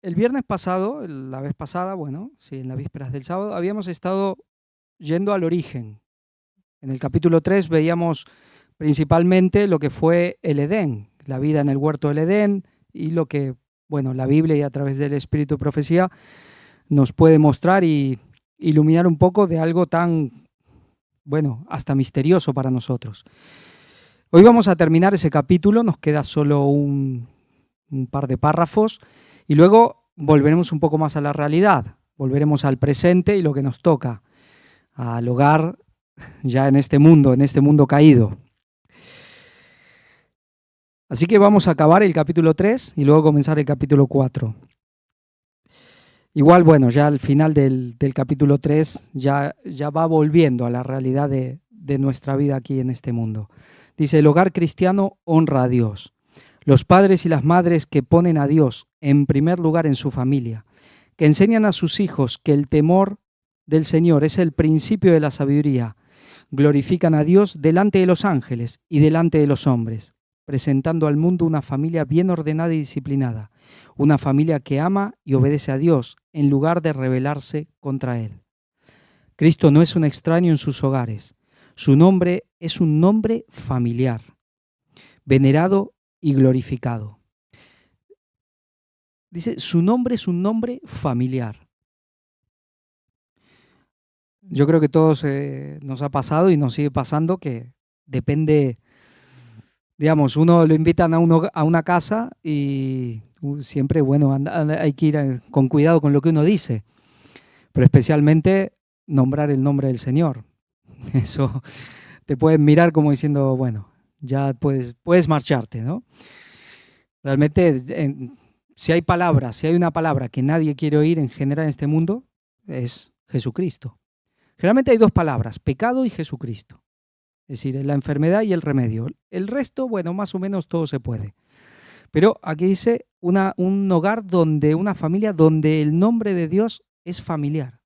El viernes pasado, la vez pasada, bueno, sí, en las vísperas del sábado, habíamos estado yendo al origen. En el capítulo 3 veíamos principalmente lo que fue el Edén, la vida en el huerto del Edén y lo que, bueno, la Biblia y a través del Espíritu de Profecía nos puede mostrar y iluminar un poco de algo tan, bueno, hasta misterioso para nosotros. Hoy vamos a terminar ese capítulo, nos queda solo un par de párrafos y luego volveremos un poco más a la realidad, volveremos al presente y lo que nos toca, al hogar ya en este mundo caído. Así que vamos a acabar el capítulo 3 y luego comenzar el capítulo 4. Igual, bueno, ya al final del capítulo 3 ya va volviendo a la realidad de nuestra vida aquí en este mundo. Dice, el hogar cristiano honra a Dios. Los padres y las madres que ponen a Dios en primer lugar en su familia, que enseñan a sus hijos que el temor del Señor es el principio de la sabiduría, glorifican a Dios delante de los ángeles y delante de los hombres, presentando al mundo una familia bien ordenada y disciplinada, una familia que ama y obedece a Dios en lugar de rebelarse contra Él. Cristo no es un extraño en sus hogares. Su nombre es un nombre familiar, venerado y glorificado. Dice, su nombre es un nombre familiar. Yo creo que todos nos ha pasado y nos sigue pasando que depende, digamos, uno lo invitan a una casa y siempre, bueno, hay que ir con cuidado con lo que uno dice, pero especialmente nombrar el nombre del Señor. Eso te pueden mirar como diciendo, bueno, ya puedes marcharte, ¿no? Realmente, si hay una palabra que nadie quiere oír en general en este mundo, es Jesucristo. Generalmente hay dos palabras, pecado y Jesucristo. Es decir, la enfermedad y el remedio. El resto, bueno, más o menos todo se puede. Pero aquí dice un hogar una familia donde el nombre de Dios es familiar.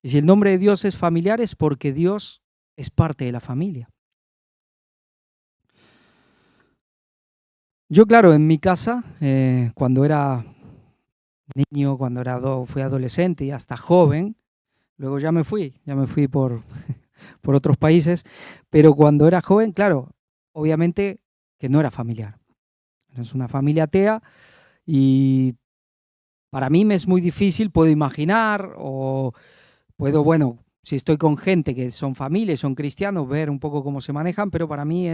Y si el nombre de Dios es familiar es porque Dios es parte de la familia. Yo, claro, en mi casa, cuando era niño, fui adolescente y hasta joven, luego ya me fui por otros países, pero cuando era joven, claro, obviamente que no era familiar. Es una familia atea y para mí me es muy difícil, puedo imaginar o puedo, bueno, si estoy con gente que son familias, son cristianos, ver un poco cómo se manejan, pero para mí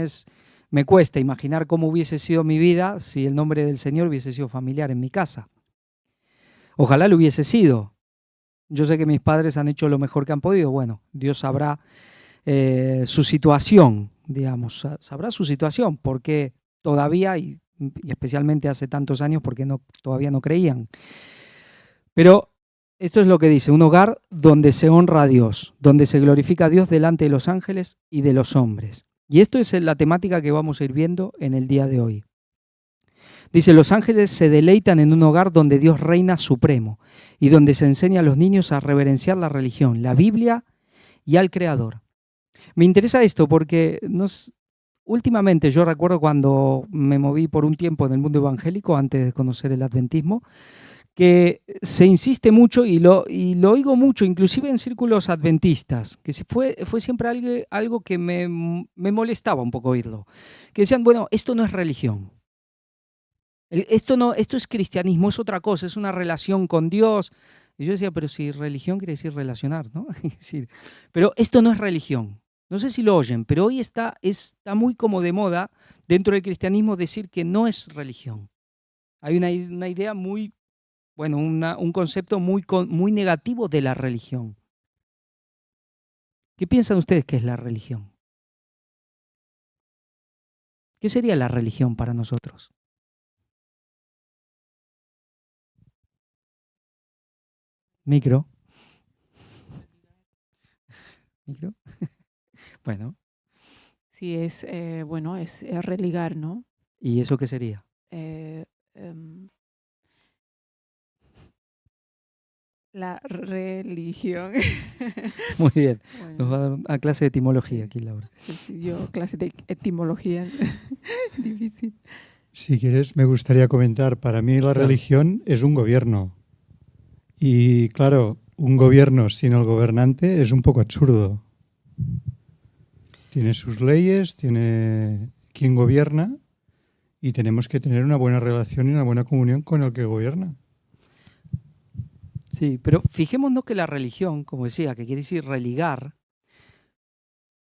me cuesta imaginar cómo hubiese sido mi vida si el nombre del Señor hubiese sido familiar en mi casa. Ojalá lo hubiese sido. Yo sé que mis padres han hecho lo mejor que han podido. Bueno, Dios sabrá su situación, digamos, sabrá su situación, porque todavía, y especialmente hace tantos años, porque todavía no creían. Pero esto es lo que dice, un hogar donde se honra a Dios, donde se glorifica a Dios delante de los ángeles y de los hombres. Y esto es la temática que vamos a ir viendo en el día de hoy. Dice, los ángeles se deleitan en un hogar donde Dios reina supremo y donde se enseña a los niños a reverenciar la religión, la Biblia y al Creador. Me interesa esto porque últimamente yo recuerdo cuando me moví por un tiempo en el mundo evangélico antes de conocer el adventismo, que se insiste mucho y lo oigo mucho, inclusive en círculos adventistas, que fue siempre algo que me molestaba un poco oírlo, que decían, bueno, esto no es religión. Esto es cristianismo, es otra cosa, es una relación con Dios. Y yo decía, pero si religión quiere decir relacionar, ¿no? Pero esto no es religión. No sé si lo oyen, pero hoy está muy como de moda dentro del cristianismo decir que no es religión. Hay una idea muy, bueno, un concepto muy negativo de la religión. ¿Qué piensan ustedes que es la religión? ¿Qué sería la religión para nosotros? Micro. Bueno. Sí, bueno, es religar, ¿no? ¿Y eso qué sería? La religión. Muy bien. Bueno, Nos va a dar una clase de etimología sí, aquí, Laura. sí, yo clase de etimología difícil. Si quieres, me gustaría comentar. Para mí la Claro. religión es un gobierno. Y claro, un gobierno sin el gobernante es un poco absurdo. Tiene sus leyes, tiene quien gobierna y tenemos que tener una buena relación y una buena comunión con el que gobierna. Sí, pero fijémonos que la religión, como decía, que quiere decir religar.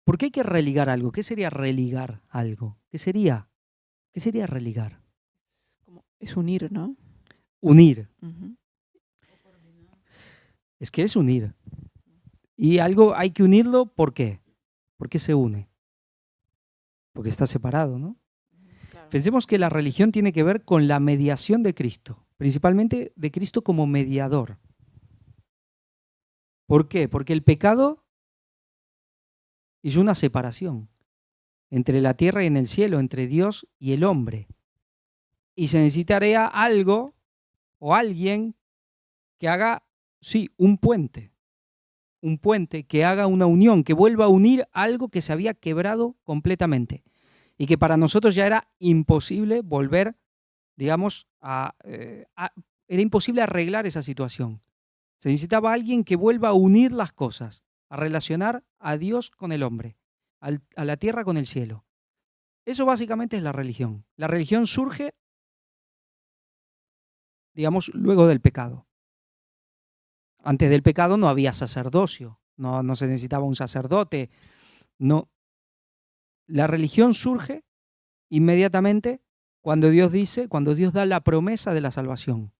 ¿Por qué hay que religar algo? ¿Qué sería religar algo? ¿Qué sería? ¿Qué sería religar? Es unir, ¿no? Unir. Ujú. Es que es unir. Y algo hay que unirlo, ¿por qué? ¿Por qué se une? Porque está separado, ¿no? Claro. Pensemos que la religión tiene que ver con la mediación de Cristo, principalmente de Cristo como mediador. ¿Por qué? Porque el pecado hizo una separación entre la tierra y en el cielo, entre Dios y el hombre. Y se necesitaría algo o alguien que haga, sí, un puente que haga una unión, que vuelva a unir algo que se había quebrado completamente y que para nosotros ya era imposible volver, digamos, era imposible arreglar esa situación. Se necesitaba alguien que vuelva a unir las cosas, a relacionar a Dios con el hombre, a la tierra con el cielo. Eso básicamente es la religión. La religión surge, digamos, luego del pecado. Antes del pecado no había sacerdocio, no se necesitaba un sacerdote. No. La religión surge inmediatamente cuando Dios da la promesa de la salvación.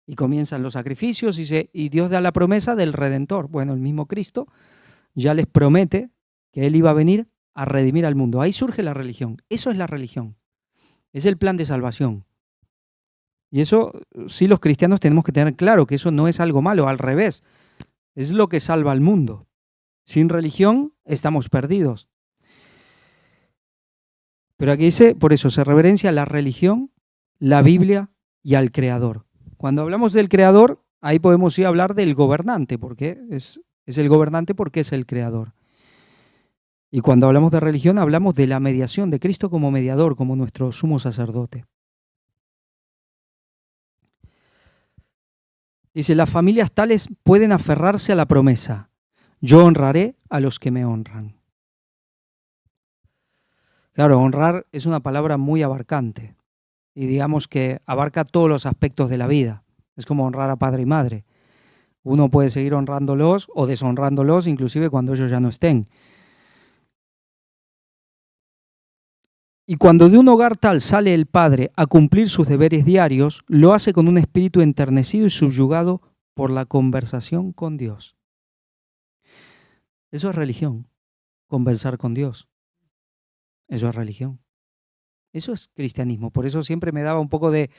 Y comienzan los sacrificios y Dios da la promesa del Redentor. Bueno, el mismo Cristo ya les promete que Él iba a venir a redimir al mundo. Ahí surge la religión. Eso es la religión. Es el plan de salvación. Y eso sí los cristianos tenemos que tener claro, que eso no es algo malo, al revés. Es lo que salva al mundo. Sin religión estamos perdidos. Pero aquí dice, por eso se reverencia la religión, la Biblia y al Creador. Cuando hablamos del Creador, ahí podemos ir a hablar del gobernante, porque es el gobernante porque es el Creador. Y cuando hablamos de religión, hablamos de la mediación, de Cristo como mediador, como nuestro sumo sacerdote. Dice, las familias tales pueden aferrarse a la promesa, yo honraré a los que me honran. Claro, honrar es una palabra muy abarcante y digamos que abarca todos los aspectos de la vida. Es como honrar a padre y madre. Uno puede seguir honrándolos o deshonrándolos inclusive cuando ellos ya no estén. Y cuando de un hogar tal sale el padre a cumplir sus deberes diarios, lo hace con un espíritu enternecido y subyugado por la conversación con Dios. Eso es religión, conversar con Dios. Eso es religión. Eso es cristianismo. Por eso siempre me daba un poco de,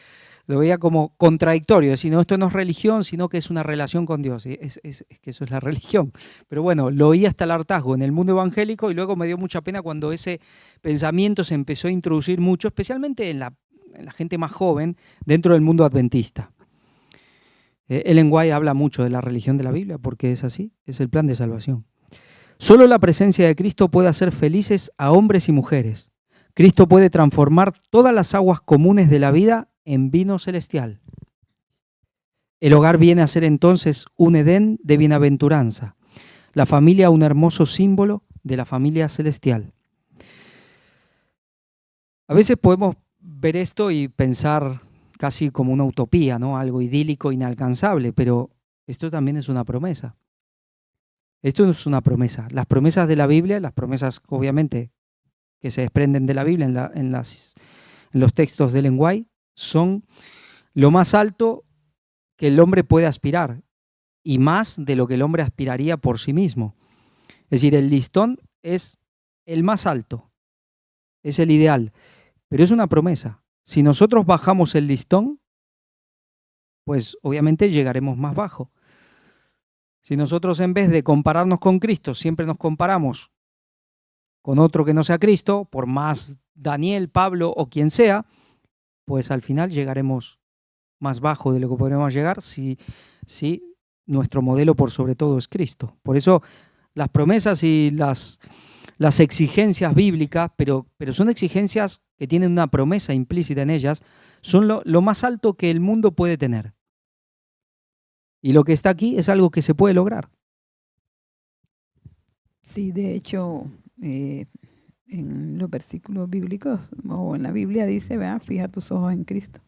lo veía como contradictorio, decir, no, esto no es religión, sino que es una relación con Dios. Es que eso es la religión. Pero bueno, lo oí hasta el hartazgo en el mundo evangélico y luego me dio mucha pena cuando ese pensamiento se empezó a introducir mucho, especialmente en la gente más joven dentro del mundo adventista. Ellen White habla mucho de la religión de la Biblia porque es así, es el plan de salvación. Solo la presencia de Cristo puede hacer felices a hombres y mujeres. Cristo puede transformar todas las aguas comunes de la vida en vino celestial. El hogar viene a ser entonces un Edén de bienaventuranza. La familia un hermoso símbolo de la familia celestial. A veces podemos ver esto y pensar casi como una utopía, ¿no? Algo idílico, inalcanzable, pero esto también es una promesa. Esto es una promesa. Las promesas de la Biblia, las promesas obviamente que se desprenden de la Biblia en los textos de Ellen White, son lo más alto que el hombre puede aspirar y más de lo que el hombre aspiraría por sí mismo. Es decir, el listón es el más alto, es el ideal, pero es una promesa. Si nosotros bajamos el listón, pues obviamente llegaremos más bajo. Si nosotros en vez de compararnos con Cristo siempre nos comparamos con otro que no sea Cristo, por más Daniel, Pablo o quien sea, pues al final llegaremos más bajo de lo que podremos llegar si nuestro modelo por sobre todo es Cristo. Por eso las promesas y las exigencias bíblicas, pero son exigencias que tienen una promesa implícita en ellas, son lo más alto que el mundo puede tener. Y lo que está aquí es algo que se puede lograr. Sí, de hecho, en los versículos bíblicos o en la Biblia dice, vea, fija tus ojos en Cristo,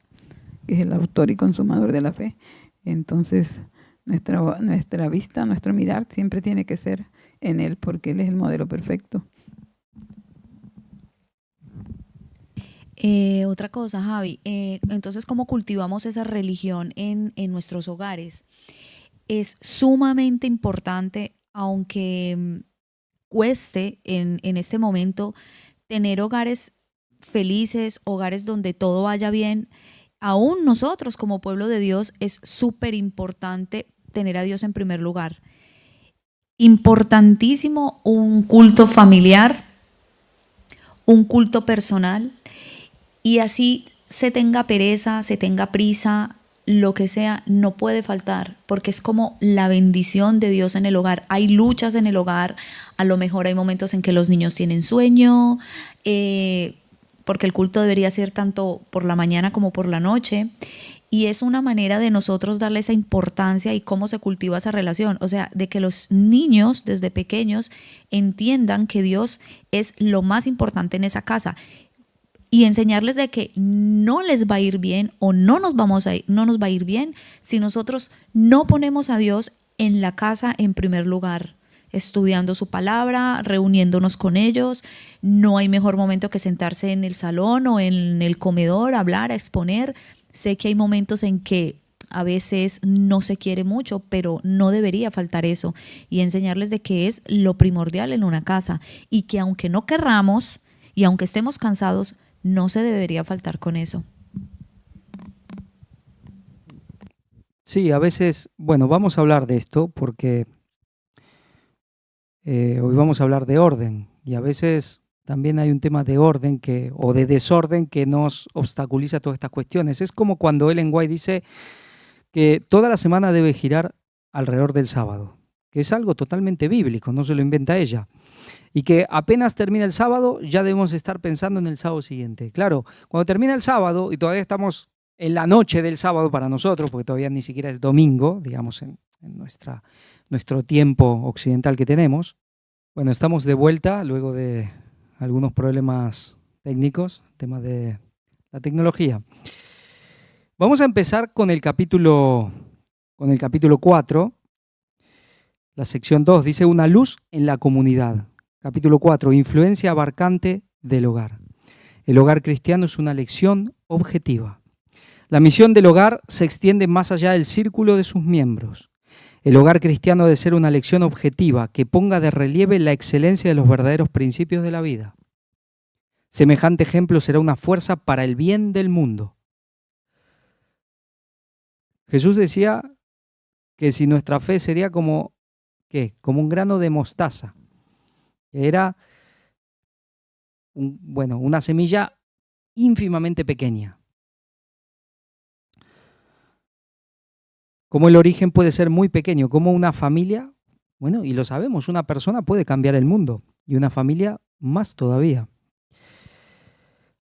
que es el autor y consumador de la fe. Entonces, nuestra vista, nuestro mirar siempre tiene que ser en Él, porque Él es el modelo perfecto. Otra cosa, Javi, entonces, ¿cómo cultivamos esa religión en nuestros hogares? Es sumamente importante, aunque cueste en este momento tener hogares felices, hogares donde todo vaya bien. Aún nosotros como pueblo de Dios es súper importante tener a Dios en primer lugar. Importantísimo un culto familiar, un culto personal, y así se tenga pereza, se tenga prisa, lo que sea, no puede faltar, porque es como la bendición de Dios en el hogar. Hay luchas en el hogar, a lo mejor hay momentos en que los niños tienen sueño, porque el culto debería ser tanto por la mañana como por la noche, y es una manera de nosotros darle esa importancia y cómo se cultiva esa relación, o sea, de que los niños desde pequeños entiendan que Dios es lo más importante en esa casa, y enseñarles de que no les va a ir bien o no nos va a ir bien si nosotros no ponemos a Dios en la casa en primer lugar, estudiando su palabra, reuniéndonos con ellos. No hay mejor momento que sentarse en el salón o en el comedor, hablar, a exponer. Sé que hay momentos en que a veces no se quiere mucho, pero no debería faltar eso, y enseñarles de que es lo primordial en una casa, y que aunque no querramos y aunque estemos cansados, no se debería faltar con eso. Sí, a veces, bueno, vamos a hablar de esto porque hoy vamos a hablar de orden, y a veces también hay un tema de orden o de desorden que nos obstaculiza todas estas cuestiones. Es como cuando Ellen White dice que toda la semana debe girar alrededor del sábado, que es algo totalmente bíblico, no se lo inventa ella. Y que apenas termina el sábado ya debemos estar pensando en el sábado siguiente. Claro, cuando termina el sábado y todavía estamos en la noche del sábado para nosotros, porque todavía ni siquiera es domingo, digamos, en nuestro tiempo occidental que tenemos, bueno, estamos de vuelta luego de algunos problemas técnicos, tema de la tecnología. Vamos a empezar con el capítulo 4, la sección 2, dice una luz en la comunidad. Capítulo 4, influencia abarcante del hogar. El hogar cristiano es una lección objetiva. La misión del hogar se extiende más allá del círculo de sus miembros. El hogar cristiano debe ser una lección objetiva que ponga de relieve la excelencia de los verdaderos principios de la vida. Semejante ejemplo será una fuerza para el bien del mundo. Jesús decía que si nuestra fe sería como, ¿qué? Como un grano de mostaza. Era una semilla ínfimamente pequeña. Como el origen puede ser muy pequeño, como una familia, bueno, y lo sabemos, una persona puede cambiar el mundo, y una familia más todavía.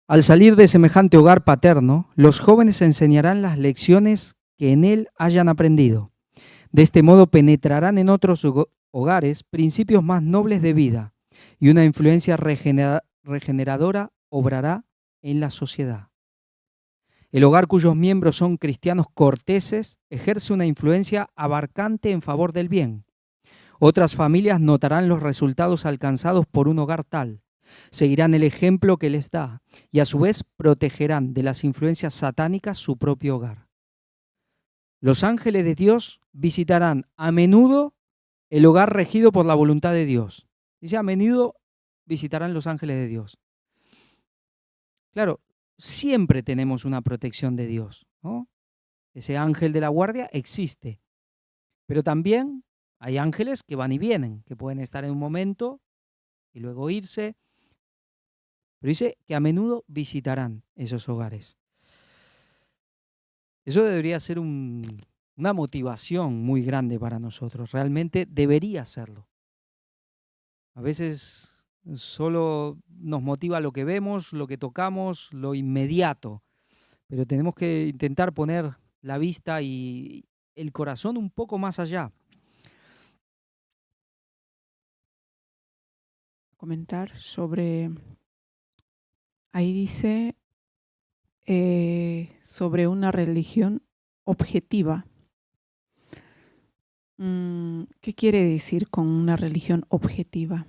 Al salir de semejante hogar paterno, los jóvenes enseñarán las lecciones que en él hayan aprendido. De este modo penetrarán en otros hogares principios más nobles de vida, y una influencia regeneradora obrará en la sociedad. El hogar cuyos miembros son cristianos corteses ejerce una influencia abarcante en favor del bien. Otras familias notarán los resultados alcanzados por un hogar tal, seguirán el ejemplo que les da y a su vez protegerán de las influencias satánicas su propio hogar. Los ángeles de Dios visitarán a menudo el hogar regido por la voluntad de Dios. Dice, a menudo visitarán los ángeles de Dios. Claro, siempre tenemos una protección de Dios, ¿no? Ese ángel de la guardia existe, pero también hay ángeles que van y vienen, que pueden estar en un momento y luego irse, pero dice que a menudo visitarán esos hogares. Eso debería ser una motivación muy grande para nosotros, realmente debería serlo. A veces Solo nos motiva lo que vemos, lo que tocamos, lo inmediato. Pero tenemos que intentar poner la vista y el corazón un poco más allá. Comentar sobre, ahí dice sobre una religión objetiva. ¿Qué quiere decir con una religión objetiva?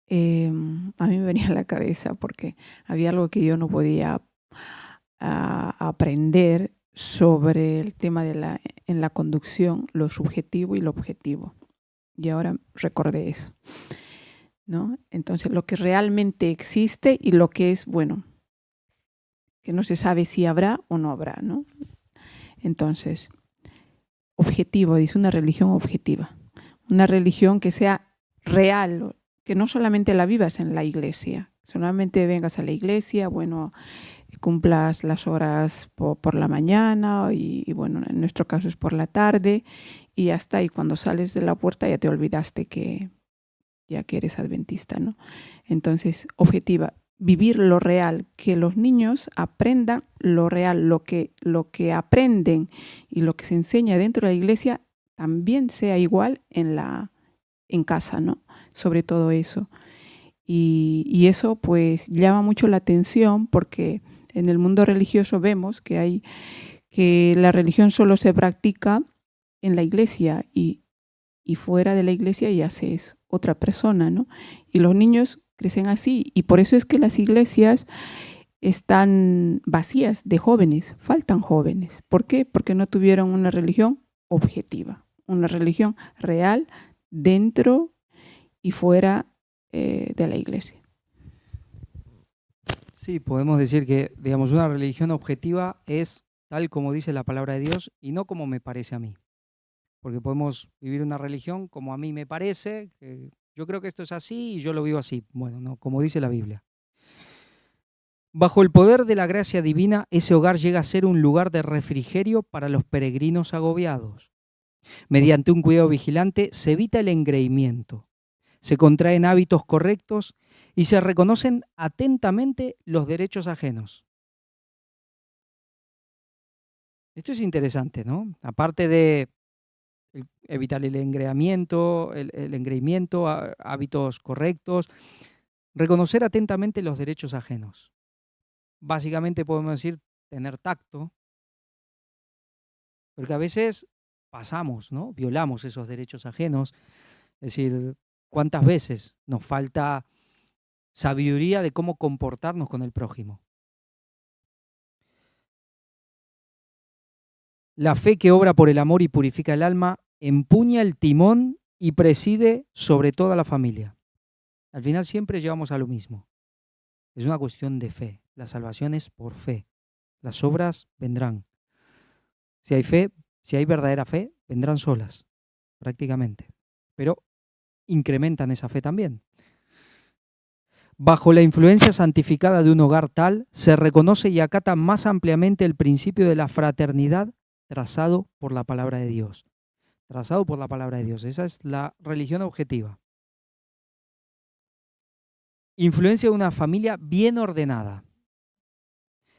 A mí me venía a la cabeza porque había algo que yo no podía aprender sobre el tema en la conducción, lo subjetivo y lo objetivo. Y ahora recordé eso, ¿no? Entonces, lo que realmente existe y lo que es, bueno, que no se sabe si habrá o no habrá, ¿no? Entonces, objetivo, dice una religión objetiva. Una religión que sea real, que no solamente la vivas en la iglesia, solamente vengas a la iglesia, bueno, cumplas las horas por la mañana y bueno, en nuestro caso es por la tarde y ya está. Y cuando sales de la puerta ya te olvidaste que eres adventista, ¿no? Entonces, objetiva, vivir lo real, que los niños aprendan lo real, lo que aprenden y lo que se enseña dentro de la iglesia también sea igual en casa, ¿no? Sobre todo eso. Y eso pues llama mucho la atención porque en el mundo religioso vemos que la religión solo se practica en la iglesia y fuera de la iglesia ya se es otra persona, ¿no? Y los niños crecen así y por eso es que las iglesias están vacías de jóvenes, faltan jóvenes. ¿Por qué? Porque no tuvieron una religión objetiva, una religión real dentro y fuera de la iglesia. Sí, podemos decir que, digamos, una religión objetiva es tal como dice la palabra de Dios y no como me parece a mí. Porque podemos vivir una religión como a mí me parece, que yo creo que esto es así y yo lo vivo así. Bueno, no, como dice la Biblia. Bajo el poder de la gracia divina, ese hogar llega a ser un lugar de refrigerio para los peregrinos agobiados. Mediante un cuidado vigilante se evita el engreimiento, se contraen hábitos correctos y se reconocen atentamente los derechos ajenos. Esto es interesante, ¿no? Aparte de evitar el engreimiento, hábitos correctos, reconocer atentamente los derechos ajenos. Básicamente podemos decir tener tacto, porque a veces pasamos, ¿no? Violamos esos derechos ajenos. Es decir, ¿cuántas veces nos falta sabiduría de cómo comportarnos con el prójimo? La fe que obra por el amor y purifica el alma empuña el timón y preside sobre toda la familia. Al final siempre llevamos a lo mismo. Es una cuestión de fe. La salvación es por fe. Las obras vendrán. Si hay fe, si hay verdadera fe, vendrán solas, prácticamente. Pero incrementan esa fe también. Bajo la influencia santificada de un hogar tal, se reconoce y acata más ampliamente el principio de la fraternidad trazado por la palabra de Dios. Trazado por la palabra de Dios. Esa es la religión objetiva. Influencia de una familia bien ordenada.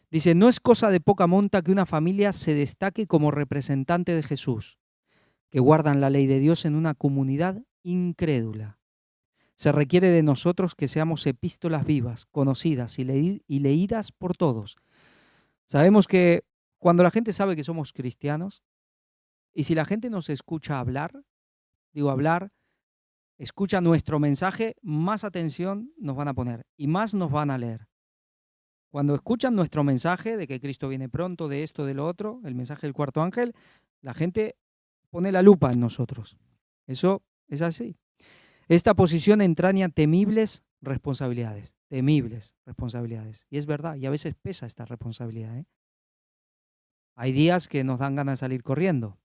Dice, no es cosa de poca monta que una familia se destaque como representante de Jesús, que guardan la ley de Dios en una comunidad incrédula. Se requiere de nosotros que seamos epístolas vivas, conocidas y leídas por todos. Sabemos que cuando la gente sabe que somos cristianos, y si la gente nos escucha hablar, escucha nuestro mensaje, más atención nos van a poner y más nos van a leer. Cuando escuchan nuestro mensaje de que Cristo viene pronto, de esto, de lo otro, el mensaje del cuarto ángel, la gente pone la lupa en nosotros. Eso es así. Esta posición entraña temibles responsabilidades. Y es verdad, y a veces pesa esta responsabilidad, ¿eh? Hay días que nos dan ganas de salir corriendo.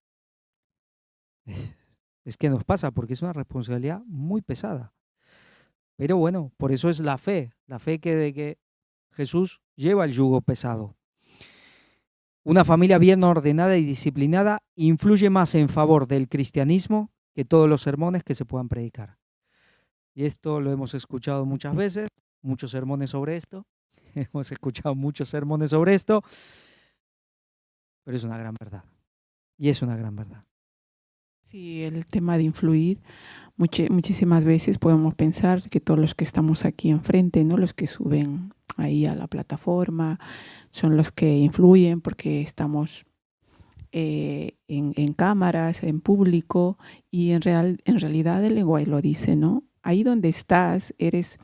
Es que nos pasa porque es una responsabilidad muy pesada. Pero bueno, por eso es la fe de que Jesús lleva el yugo pesado. Una familia bien ordenada y disciplinada influye más en favor del cristianismo que todos los sermones que se puedan predicar. Y esto lo hemos escuchado muchas veces, muchos sermones sobre esto. Hemos escuchado muchos sermones sobre esto, pero es una gran verdad. Y es una gran verdad. Sí, el tema de influir, muchísimas veces podemos pensar que todos los que estamos aquí enfrente, ¿no? Los que suben ahí a la plataforma, son los que influyen porque estamos en cámaras, en público, y en realidad el lenguaje lo dice, ¿no? Ahí donde estás, eres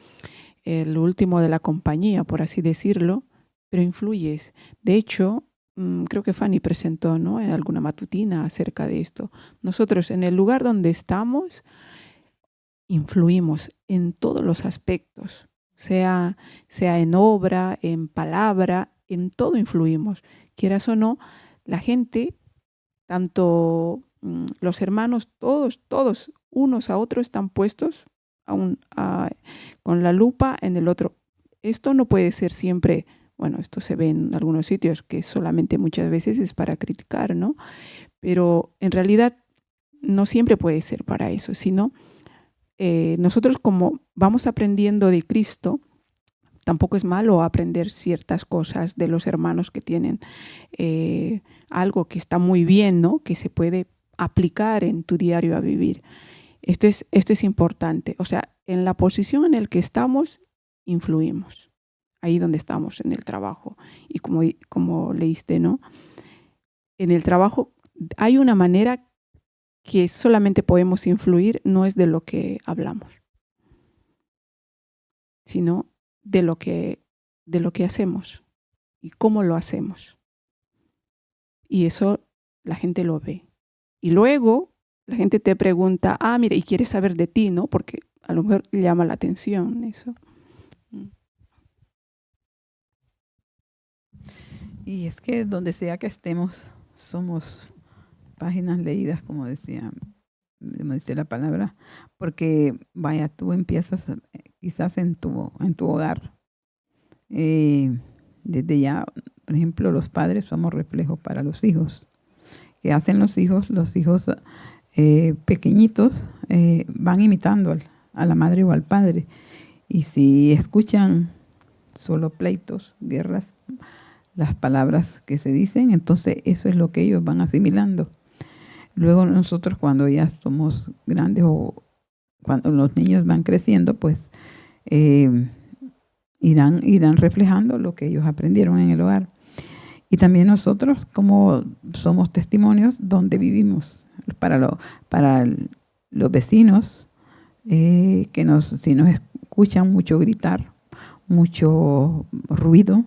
el último de la compañía, por así decirlo, pero influyes. De hecho, creo que Fanny presentó, ¿no?, en alguna matutina acerca de esto. Nosotros en el lugar donde estamos influimos en todos los aspectos, sea en obra, en palabra, en todo influimos. Quieras o no, la gente, tanto los hermanos, todos, unos a otros están puestos con la lupa en el otro. Esto no puede ser siempre, bueno, esto se ve en algunos sitios que solamente muchas veces es para criticar, ¿no? Pero en realidad no siempre puede ser para eso, sino nosotros como vamos aprendiendo de Cristo, tampoco es malo aprender ciertas cosas de los hermanos que tienen algo que está muy bien, ¿no?, que se puede aplicar en tu diario a vivir. Esto es importante. O sea, en la posición en la que estamos, influimos. Ahí donde estamos, en el trabajo. Y como leíste, ¿no?, en el trabajo hay una manera que solamente podemos influir, no es de lo que hablamos, sino de lo que hacemos y cómo lo hacemos. Y eso la gente lo ve. Y luego la gente te pregunta, mira, y quiere saber de ti, ¿no? Porque a lo mejor llama la atención eso. Y es que donde sea que estemos, somos páginas leídas, como dice la palabra, porque vaya, tú empiezas quizás en tu hogar. Desde ya, por ejemplo, los padres somos reflejos para los hijos. ¿Qué hacen los hijos? Los hijos pequeñitos van imitando a la madre o al padre. Y si escuchan solo pleitos, guerras, las palabras que se dicen, entonces eso es lo que ellos van asimilando. Luego nosotros, cuando ya somos grandes o cuando los niños van creciendo, pues irán reflejando lo que ellos aprendieron en el hogar. Y también nosotros, como somos testimonios donde vivimos, para los vecinos, que si nos escuchan mucho gritar, mucho ruido,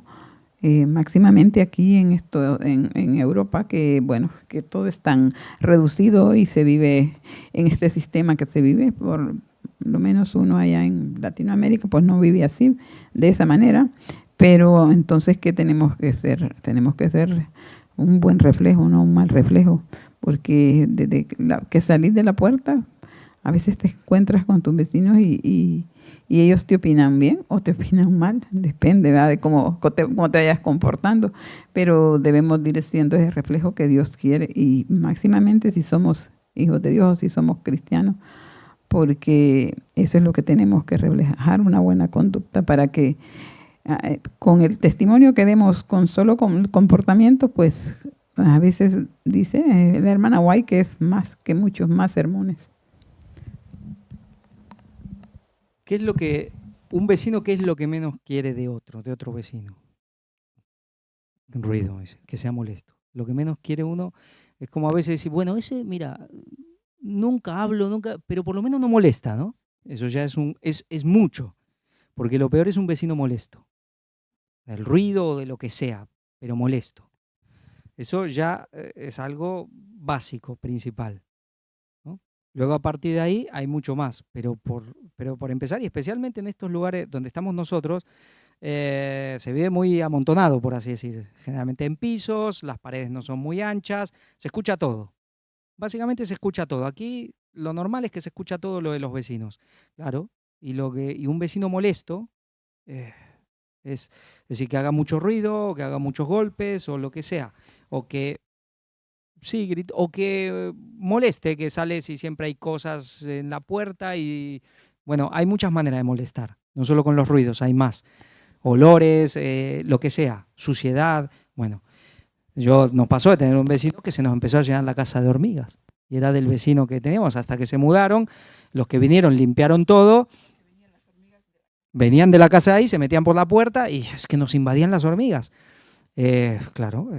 máximamente aquí en Europa, que bueno, que todo es tan reducido y se vive en este sistema que se vive, por lo menos uno allá en Latinoamérica, pues no vive así, de esa manera. Pero entonces, ¿qué tenemos que ser? Tenemos que ser un buen reflejo, no un mal reflejo, porque desde que salís de la puerta, a veces te encuentras con tus vecinos y ellos te opinan bien o te opinan mal, depende, ¿verdad?, de cómo te vayas comportando, pero debemos ir siendo ese reflejo que Dios quiere, y máximamente si somos hijos de Dios, si somos cristianos, porque eso es lo que tenemos que reflejar, una buena conducta, para que con el testimonio que demos con solo con el comportamiento, pues a veces dice la hermana Guay que es más que muchos más sermones. ¿Qué es lo que un vecino, qué es lo que menos quiere de otro vecino? Ruido, que sea molesto. Lo que menos quiere uno es como a veces decir, bueno, ese, mira, nunca hablo, pero por lo menos no molesta, ¿no? Eso ya es mucho, porque lo peor es un vecino molesto. Del ruido o de lo que sea, pero molesto. Eso ya es algo básico, principal, ¿no? Luego a partir de ahí hay mucho más, pero por empezar, y especialmente en estos lugares donde estamos nosotros, se vive muy amontonado, por así decir. Generalmente en pisos, las paredes no son muy anchas, se escucha todo. Básicamente se escucha todo. Aquí lo normal es que se escucha todo lo de los vecinos, claro, y un vecino molesto, es decir, que haga mucho ruido, que haga muchos golpes o lo que sea, o que sí, o que moleste, que sales y siempre hay cosas en la puerta y Bueno, hay muchas maneras de molestar, no solo con los ruidos, hay más. Olores, lo que sea, suciedad. Bueno, nos pasó de tener un vecino que se nos empezó a llenar la casa de hormigas. Y era del vecino que teníamos, hasta que se mudaron, los que vinieron limpiaron todo, venían de la casa de ahí, se metían por la puerta y es que nos invadían las hormigas. Claro,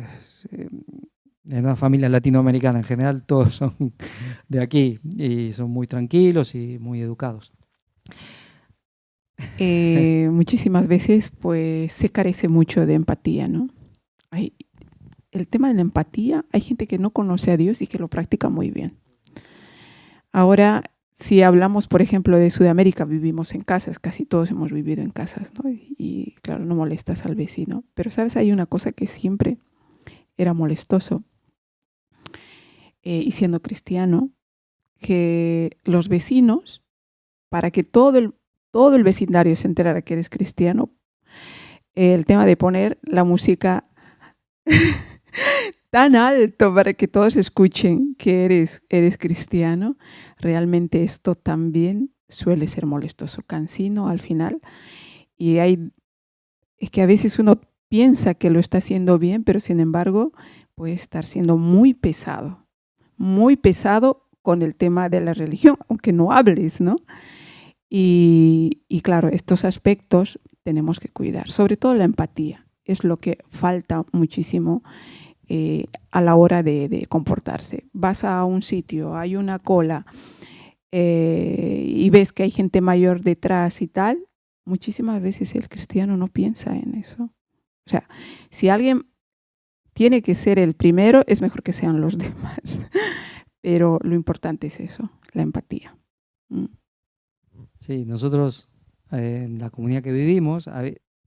en una familia latinoamericana en general todos son de aquí y son muy tranquilos y muy educados. Muchísimas veces pues se carece mucho de empatía, ¿no? El tema de la empatía, hay gente que no conoce a Dios y que lo practica muy bien. Ahora, si hablamos, por ejemplo, de Sudamérica, vivimos en casas, casi todos hemos vivido en casas, ¿no? Y claro, no molestas al vecino. Pero, ¿sabes? Hay una cosa que siempre era molestoso, y siendo cristiano, que los vecinos, para que todo el vecindario se enterara que eres cristiano, el tema de poner la música tan alto para que todos escuchen que eres cristiano, realmente esto también suele ser molestoso, cansino al final. Y es que a veces uno piensa que lo está haciendo bien, pero sin embargo puede estar siendo muy pesado con el tema de la religión, aunque no hables, ¿no? Y claro, estos aspectos tenemos que cuidar, sobre todo la empatía, es lo que falta muchísimo a la hora de comportarse. Vas a un sitio, hay una cola y ves que hay gente mayor detrás y tal, muchísimas veces el cristiano no piensa en eso. O sea, si alguien tiene que ser el primero, es mejor que sean los demás. Pero lo importante es eso, la empatía. Sí, nosotros en la comunidad que vivimos,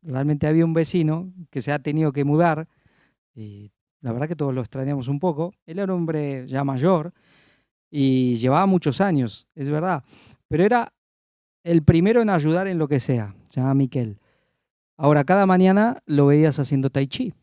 realmente había un vecino que se ha tenido que mudar y la verdad que todos lo extrañamos un poco. Él era un hombre ya mayor y llevaba muchos años, es verdad, pero era el primero en ayudar en lo que sea, se llama Miquel. Ahora, cada mañana lo veías haciendo tai chi.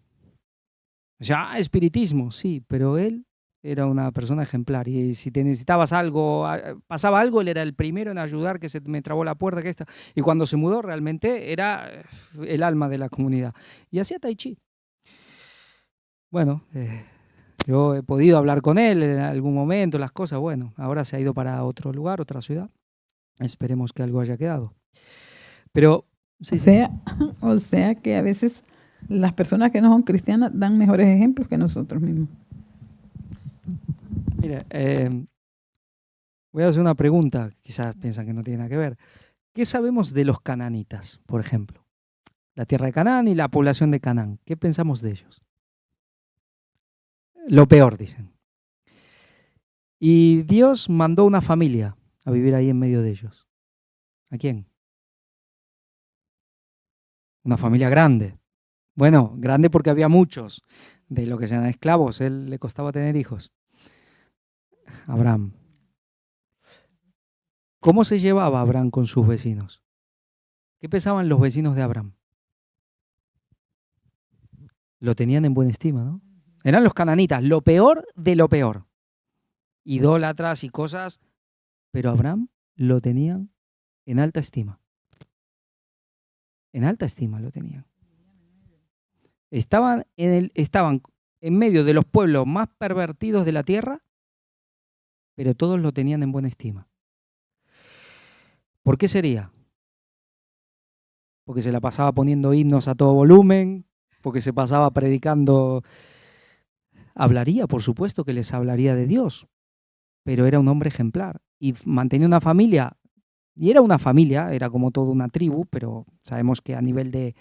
O sea, espiritismo, sí, pero él era una persona ejemplar y si te necesitabas algo, pasaba algo, él era el primero en ayudar, que se me trabó la puerta, que esta. Y cuando se mudó realmente era el alma de la comunidad. Y hacía tai chi. Bueno, yo he podido hablar con él en algún momento, las cosas, bueno, ahora se ha ido para otro lugar, otra ciudad. Esperemos que algo haya quedado. Pero, sí, o sea que a veces las personas que no son cristianas dan mejores ejemplos que nosotros mismos. Mire, voy a hacer una pregunta, quizás piensan que no tiene nada que ver. ¿Qué sabemos de los cananitas, por ejemplo? La tierra de Canaán y la población de Canaán. ¿Qué pensamos de ellos? Lo peor, dicen. Y Dios mandó una familia a vivir ahí en medio de ellos. ¿A quién? Una familia grande. Bueno, grande porque había muchos de lo que sean esclavos. Él le costaba tener hijos. Abraham. ¿Cómo se llevaba Abraham con sus vecinos? ¿Qué pensaban los vecinos de Abraham? Lo tenían en buena estima, ¿no? Eran los cananitas, lo peor de lo peor. Idólatras y cosas, pero Abraham lo tenían en alta estima. En alta estima lo tenían. Estaban en medio de los pueblos más pervertidos de la tierra, pero todos lo tenían en buena estima. ¿Por qué sería? Porque se la pasaba poniendo himnos a todo volumen, porque se pasaba predicando. Hablaría, por supuesto que les hablaría de Dios, pero era un hombre ejemplar y mantenía una familia, y era una familia, era como toda una tribu, pero sabemos que a nivel de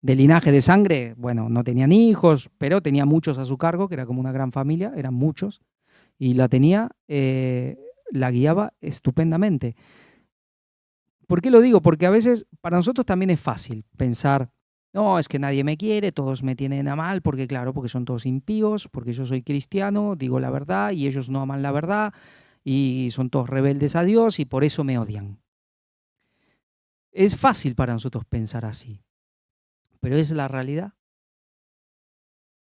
linaje de sangre, bueno, no tenían hijos, pero tenía muchos a su cargo, que era como una gran familia, eran muchos, y la guiaba estupendamente. ¿Por qué lo digo? Porque a veces para nosotros también es fácil pensar, no, es que nadie me quiere, todos me tienen a mal, porque claro, porque son todos impíos, porque yo soy cristiano, digo la verdad, y ellos no aman la verdad, y son todos rebeldes a Dios, y por eso me odian. Es fácil para nosotros pensar así, pero es la realidad.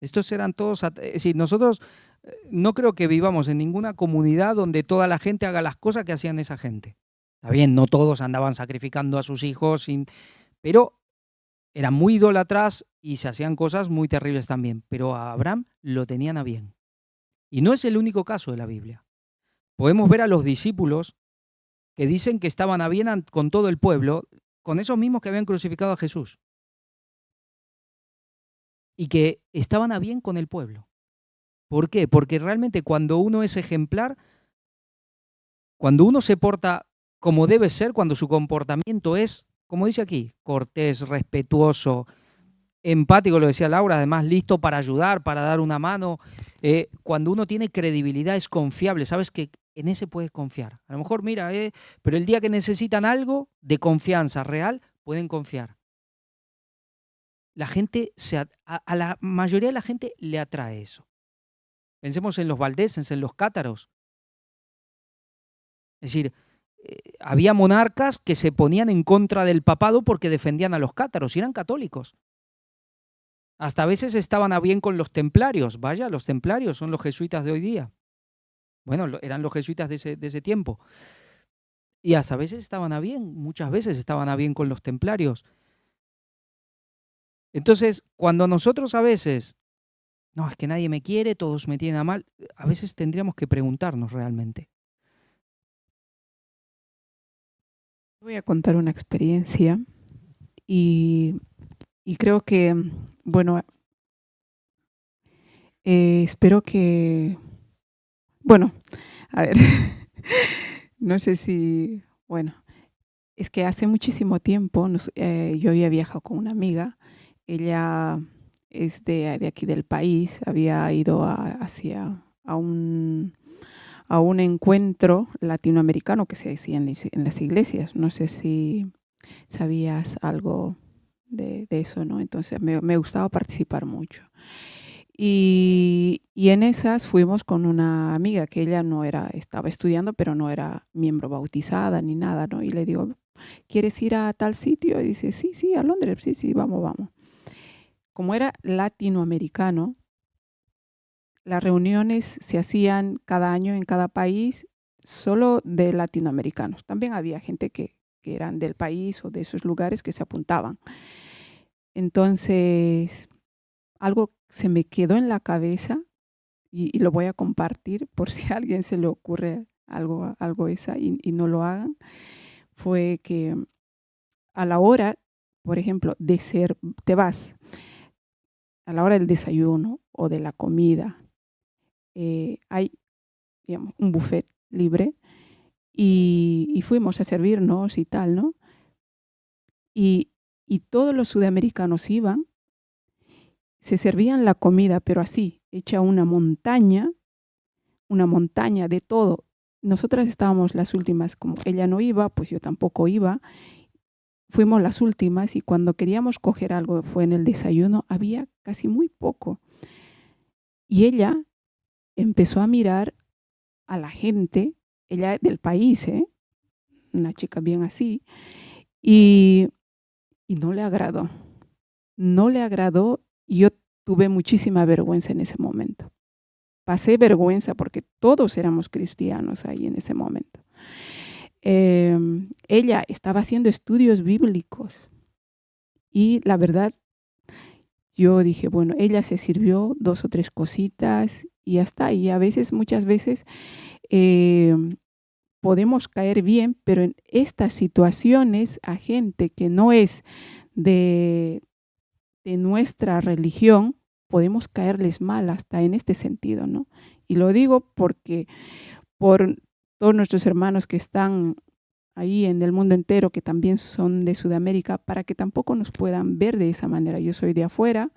Estos eran todos, es decir, nosotros no creo que vivamos en ninguna comunidad donde toda la gente haga las cosas que hacían esa gente. Está bien, no todos andaban sacrificando a sus hijos, pero eran muy idólatras y se hacían cosas muy terribles también. Pero a Abraham lo tenían a bien. Y no es el único caso de la Biblia. Podemos ver a los discípulos que dicen que estaban a bien con todo el pueblo, con esos mismos que habían crucificado a Jesús. Y que estaban a bien con el pueblo. ¿Por qué? Porque realmente cuando uno es ejemplar, cuando uno se porta como debe ser, cuando su comportamiento es, como dice aquí, cortés, respetuoso, empático, lo decía Laura, además listo para ayudar, para dar una mano, cuando uno tiene credibilidad es confiable, sabes que en ese puedes confiar. A lo mejor, mira, pero el día que necesitan algo de confianza real, pueden confiar. La gente, a la mayoría de la gente le atrae eso. Pensemos en los valdeses, en los cátaros. Es decir, había monarcas que se ponían en contra del papado porque defendían a los cátaros y eran católicos. Hasta a veces estaban a bien con los templarios. Vaya, los templarios son los jesuitas de hoy día. Bueno, eran los jesuitas de ese tiempo. Y hasta a veces estaban a bien, muchas veces estaban a bien con los templarios. Entonces, cuando nosotros a veces, no, es que nadie me quiere, todos me tienen a mal, a veces tendríamos que preguntarnos realmente. Voy a contar una experiencia y creo que, bueno, espero que, bueno, a ver, no sé si, bueno, es que hace muchísimo tiempo yo había viajado con una amiga, ella es de aquí del país, había ido a un encuentro latinoamericano que se hacía en las iglesias. No sé si sabías algo de eso, ¿no? Entonces me gustaba participar mucho. Y en esas fuimos con una amiga que ella estaba estudiando, pero no era miembro bautizada ni nada, ¿no? Y le digo, ¿quieres ir a tal sitio? Y dice, sí, a Londres, sí, vamos. Como era latinoamericano, las reuniones se hacían cada año en cada país, solo de latinoamericanos. También había gente que eran del país o de esos lugares que se apuntaban. Entonces, algo se me quedó en la cabeza y lo voy a compartir por si a alguien se le ocurre algo esa y no lo hagan. Fue que a la hora, por ejemplo, te vas a la hora del desayuno o de la comida, hay, digamos, un buffet libre y fuimos a servirnos y tal, ¿no? Y todos los sudamericanos iban, se servían la comida, pero así, hecha una montaña de todo. Nosotras estábamos las últimas, como ella no iba, pues yo tampoco iba. Fuimos las últimas y cuando queríamos coger algo, fue en el desayuno, había casi muy poco. Y ella empezó a mirar a la gente, ella del país, una chica bien así, y no le agradó. No le agradó y yo tuve muchísima vergüenza en ese momento. Pasé vergüenza porque todos éramos cristianos ahí en ese momento. Ella estaba haciendo estudios bíblicos y la verdad, yo dije, bueno, ella se sirvió 2 o 3 cositas y ya está. Y muchas veces podemos caer bien, pero en estas situaciones a gente que no es de nuestra religión, podemos caerles mal hasta en este sentido, ¿no? Y lo digo porque por todos nuestros hermanos que están ahí en el mundo entero, que también son de Sudamérica, para que tampoco nos puedan ver de esa manera. Yo soy de afuera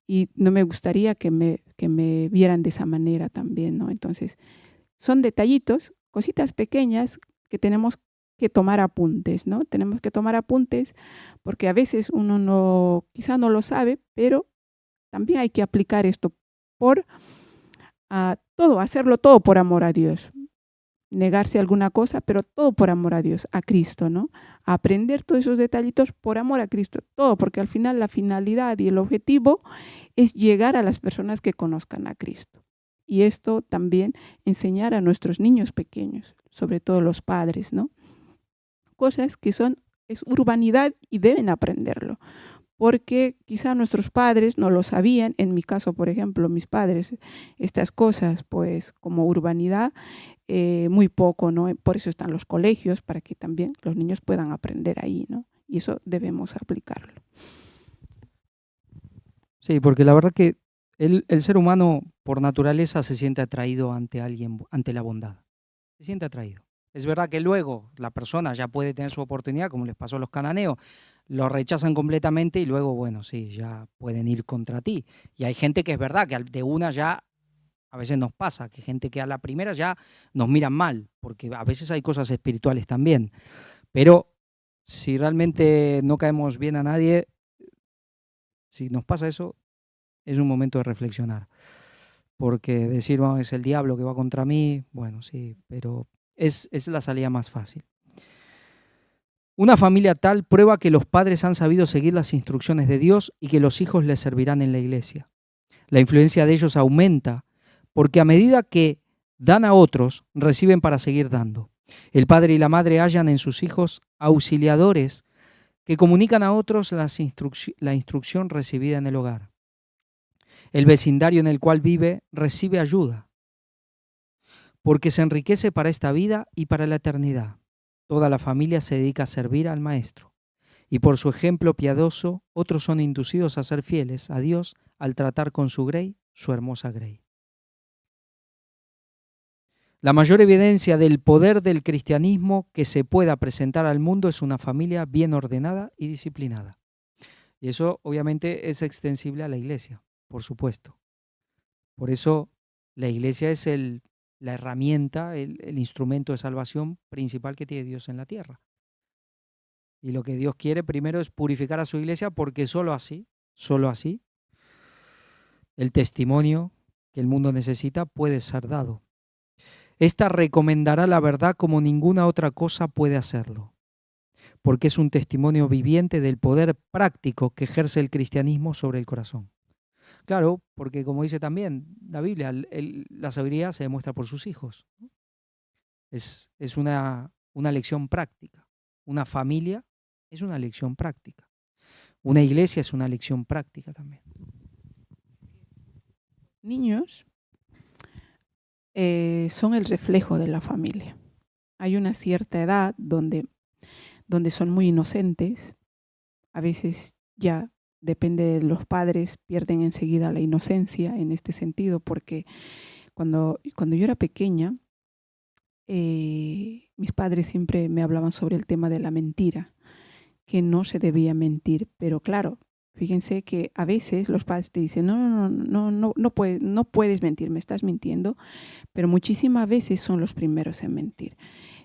y no me gustaría que me vieran de esa manera también, ¿no? Entonces, son detallitos, cositas pequeñas que tenemos que tomar apuntes, ¿no? Tenemos que tomar apuntes porque a veces uno quizá no lo sabe, pero también hay que aplicar esto hacerlo todo por amor a Dios. Negarse alguna cosa, pero todo por amor a Dios, a Cristo, ¿no? Aprender todos esos detallitos por amor a Cristo, todo, porque al final la finalidad y el objetivo es llegar a las personas que conozcan a Cristo. Y esto también enseñar a nuestros niños pequeños, sobre todo los padres, ¿no? cosas que es urbanidad y deben aprenderlo. Porque quizá nuestros padres no lo sabían, en mi caso, por ejemplo, mis padres, estas cosas, pues como urbanidad, muy poco, ¿no? Por eso están los colegios, para que también los niños puedan aprender ahí, ¿no? Y eso debemos aplicarlo. Sí, porque la verdad que el ser humano por naturaleza se siente atraído ante alguien, ante la bondad. Se siente atraído. Es verdad que luego la persona ya puede tener su oportunidad, como les pasó a los cananeos, lo rechazan completamente y luego, bueno, sí, ya pueden ir contra ti. Y hay gente que es verdad que de una ya, a veces nos pasa, que gente que a la primera ya nos miran mal, porque a veces hay cosas espirituales también. Pero si realmente no caemos bien a nadie, si nos pasa eso, es un momento de reflexionar. Porque decir, bueno, es el diablo que va contra mí, bueno, sí, pero es la salida más fácil. Una familia tal prueba que los padres han sabido seguir las instrucciones de Dios y que los hijos les servirán en la iglesia. La influencia de ellos aumenta porque a medida que dan a otros, reciben para seguir dando. El padre y la madre hallan en sus hijos auxiliadores que comunican a otros la instrucción recibida en el hogar. El vecindario en el cual vive recibe ayuda, porque se enriquece para esta vida y para la eternidad. Toda la familia se dedica a servir al Maestro, y por su ejemplo piadoso, otros son inducidos a ser fieles a Dios al tratar con su grey, su hermosa grey. La mayor evidencia del poder del cristianismo que se pueda presentar al mundo es una familia bien ordenada y disciplinada. Y eso obviamente es extensible a la iglesia, por supuesto. Por eso la iglesia es la herramienta, el instrumento de salvación principal que tiene Dios en la tierra. Y lo que Dios quiere primero es purificar a su iglesia, porque solo así, el testimonio que el mundo necesita puede ser dado. Esta recomendará la verdad como ninguna otra cosa puede hacerlo, porque es un testimonio viviente del poder práctico que ejerce el cristianismo sobre el corazón. Claro, porque como dice también la Biblia, la sabiduría se demuestra por sus hijos. Es una lección práctica. Una familia es una lección práctica. Una iglesia es una lección práctica también. Niños son el reflejo de la familia. Hay una cierta edad donde son muy inocentes. A veces ya depende de los padres, pierden enseguida la inocencia en este sentido, porque cuando yo era pequeña, mis padres siempre me hablaban sobre el tema de la mentira, que no se debía mentir, pero claro, fíjense que a veces los padres te dicen, no puedes mentir, me estás mintiendo, pero muchísimas veces son los primeros en mentir.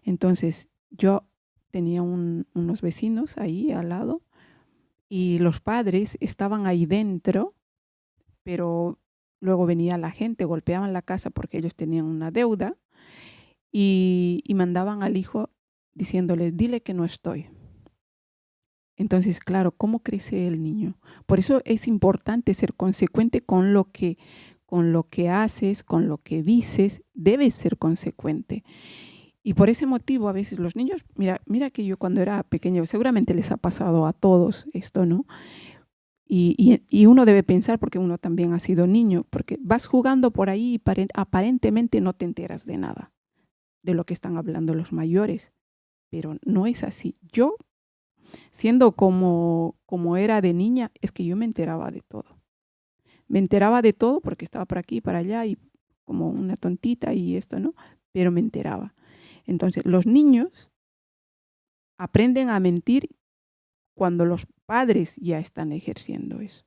Entonces, yo tenía unos vecinos ahí al lado y los padres estaban ahí dentro, pero luego venía la gente, golpeaban la casa porque ellos tenían una deuda y mandaban al hijo diciéndole, dile que no estoy. Entonces, claro, ¿cómo crece el niño? Por eso es importante ser consecuente con lo que haces, con lo que dices, debes ser consecuente. Y por ese motivo a veces los niños, mira que yo cuando era pequeño, seguramente les ha pasado a todos esto, ¿no? Y uno debe pensar, porque uno también ha sido niño, porque vas jugando por ahí y aparentemente no te enteras de nada, de lo que están hablando los mayores, pero no es así. Yo, siendo como era de niña, es que yo me enteraba de todo. Me enteraba de todo porque estaba por aquí, para allá, y como una tontita y esto, ¿no? Pero me enteraba. Entonces, los niños aprenden a mentir cuando los padres ya están ejerciendo eso.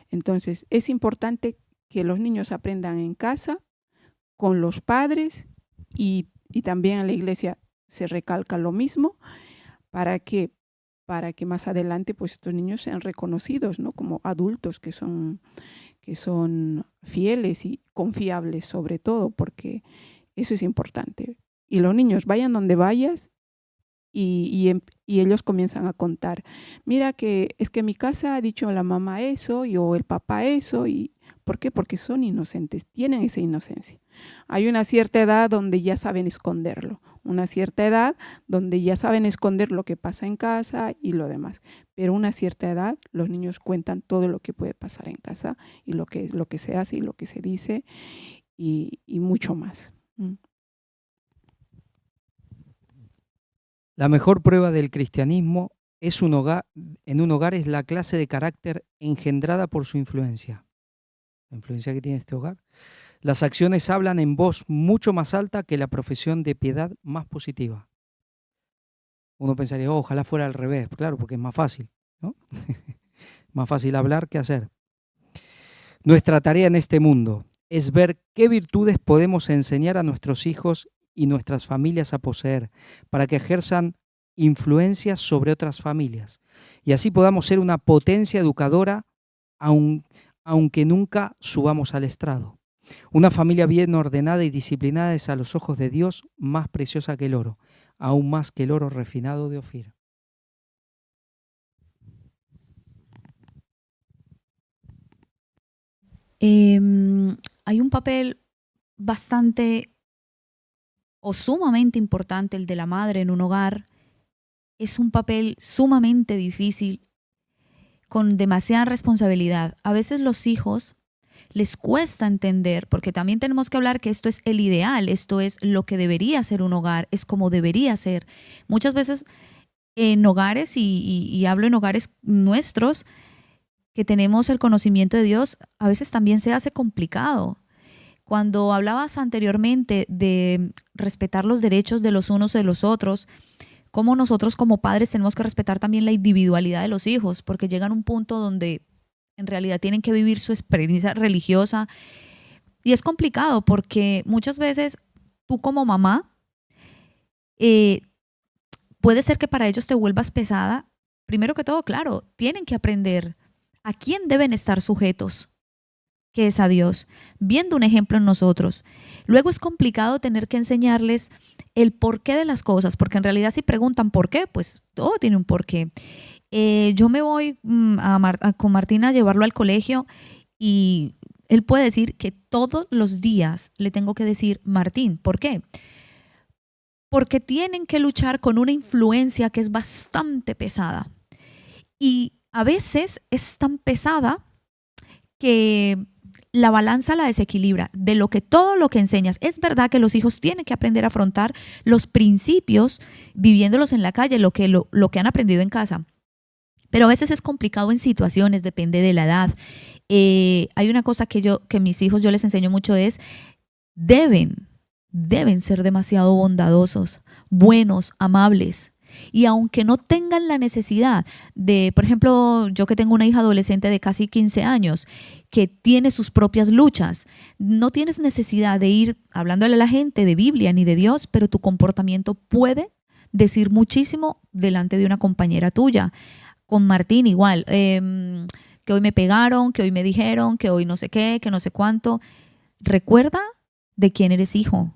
Entonces, es importante que los niños aprendan en casa, con los padres, y también en la iglesia se recalca lo mismo, para que más adelante pues estos niños sean reconocidos, ¿no? Como adultos que son fieles y confiables, sobre todo, porque eso es importante. Y los niños, vayan donde vayas, y ellos comienzan a contar. Mira que es que mi casa ha dicho a la mamá eso, o el papá eso, y ¿Por qué? Porque son inocentes, tienen esa inocencia. Hay una cierta edad donde ya saben esconderlo, una cierta edad donde ya saben esconder lo que pasa en casa y lo demás. Pero una cierta edad los niños cuentan todo lo que puede pasar en casa y lo que se hace y lo que se dice y mucho más. La mejor prueba del cristianismo en un hogar es la clase de carácter engendrada por su influencia. La influencia que tiene este hogar. Las acciones hablan en voz mucho más alta que la profesión de piedad más positiva. Uno pensaría, ojalá fuera al revés, claro, porque es más fácil, ¿no? Más fácil hablar que hacer. Nuestra tarea en este mundo es ver qué virtudes podemos enseñar a nuestros hijos y nuestras familias a poseer, para que ejerzan influencias sobre otras familias y así podamos ser una potencia educadora, aunque nunca subamos al estrado. Una familia bien ordenada y disciplinada es a los ojos de Dios más preciosa que el oro, aún más que el oro refinado de Ofir. Hay un papel bastante o sumamente importante, el de la madre en un hogar. Es un papel sumamente difícil, con demasiada responsabilidad. A veces los hijos les cuesta entender, porque también tenemos que hablar que esto es el ideal, esto es lo que debería ser un hogar, es como debería ser. Muchas veces en hogares, y hablo en hogares nuestros, que tenemos el conocimiento de Dios, a veces también se hace complicado. Cuando hablabas anteriormente de respetar los derechos de los unos de los otros, cómo nosotros como padres tenemos que respetar también la individualidad de los hijos, porque llegan a un punto donde en realidad tienen que vivir su experiencia religiosa. Y es complicado porque muchas veces tú como mamá, puede ser que para ellos te vuelvas pesada. Primero que todo, claro, tienen que aprender a quién deben estar sujetos, que es a Dios, viendo un ejemplo en nosotros. Luego es complicado tener que enseñarles el porqué de las cosas, porque en realidad si preguntan por qué, pues todo tiene un porqué. Yo me voy con Martín a llevarlo al colegio y él puede decir que todos los días le tengo que decir, Martín, ¿por qué? Porque tienen que luchar con una influencia que es bastante pesada. Y a veces es tan pesada que la balanza la desequilibra de todo lo que enseñas. Es verdad que los hijos tienen que aprender a afrontar los principios viviéndolos en la calle, lo que han aprendido en casa. Pero a veces es complicado en situaciones, depende de la edad. Hay una cosa que mis hijos yo les enseño mucho es, deben ser demasiado bondadosos, buenos, amables. Y aunque no tengan la necesidad de, por ejemplo, yo que tengo una hija adolescente de casi 15 años, que tiene sus propias luchas, no tienes necesidad de ir hablándole a la gente de Biblia ni de Dios, pero tu comportamiento puede decir muchísimo delante de una compañera tuya. Con Martín igual, que hoy me pegaron, que hoy me dijeron, que hoy no sé qué, que no sé cuánto. Recuerda de quién eres hijo.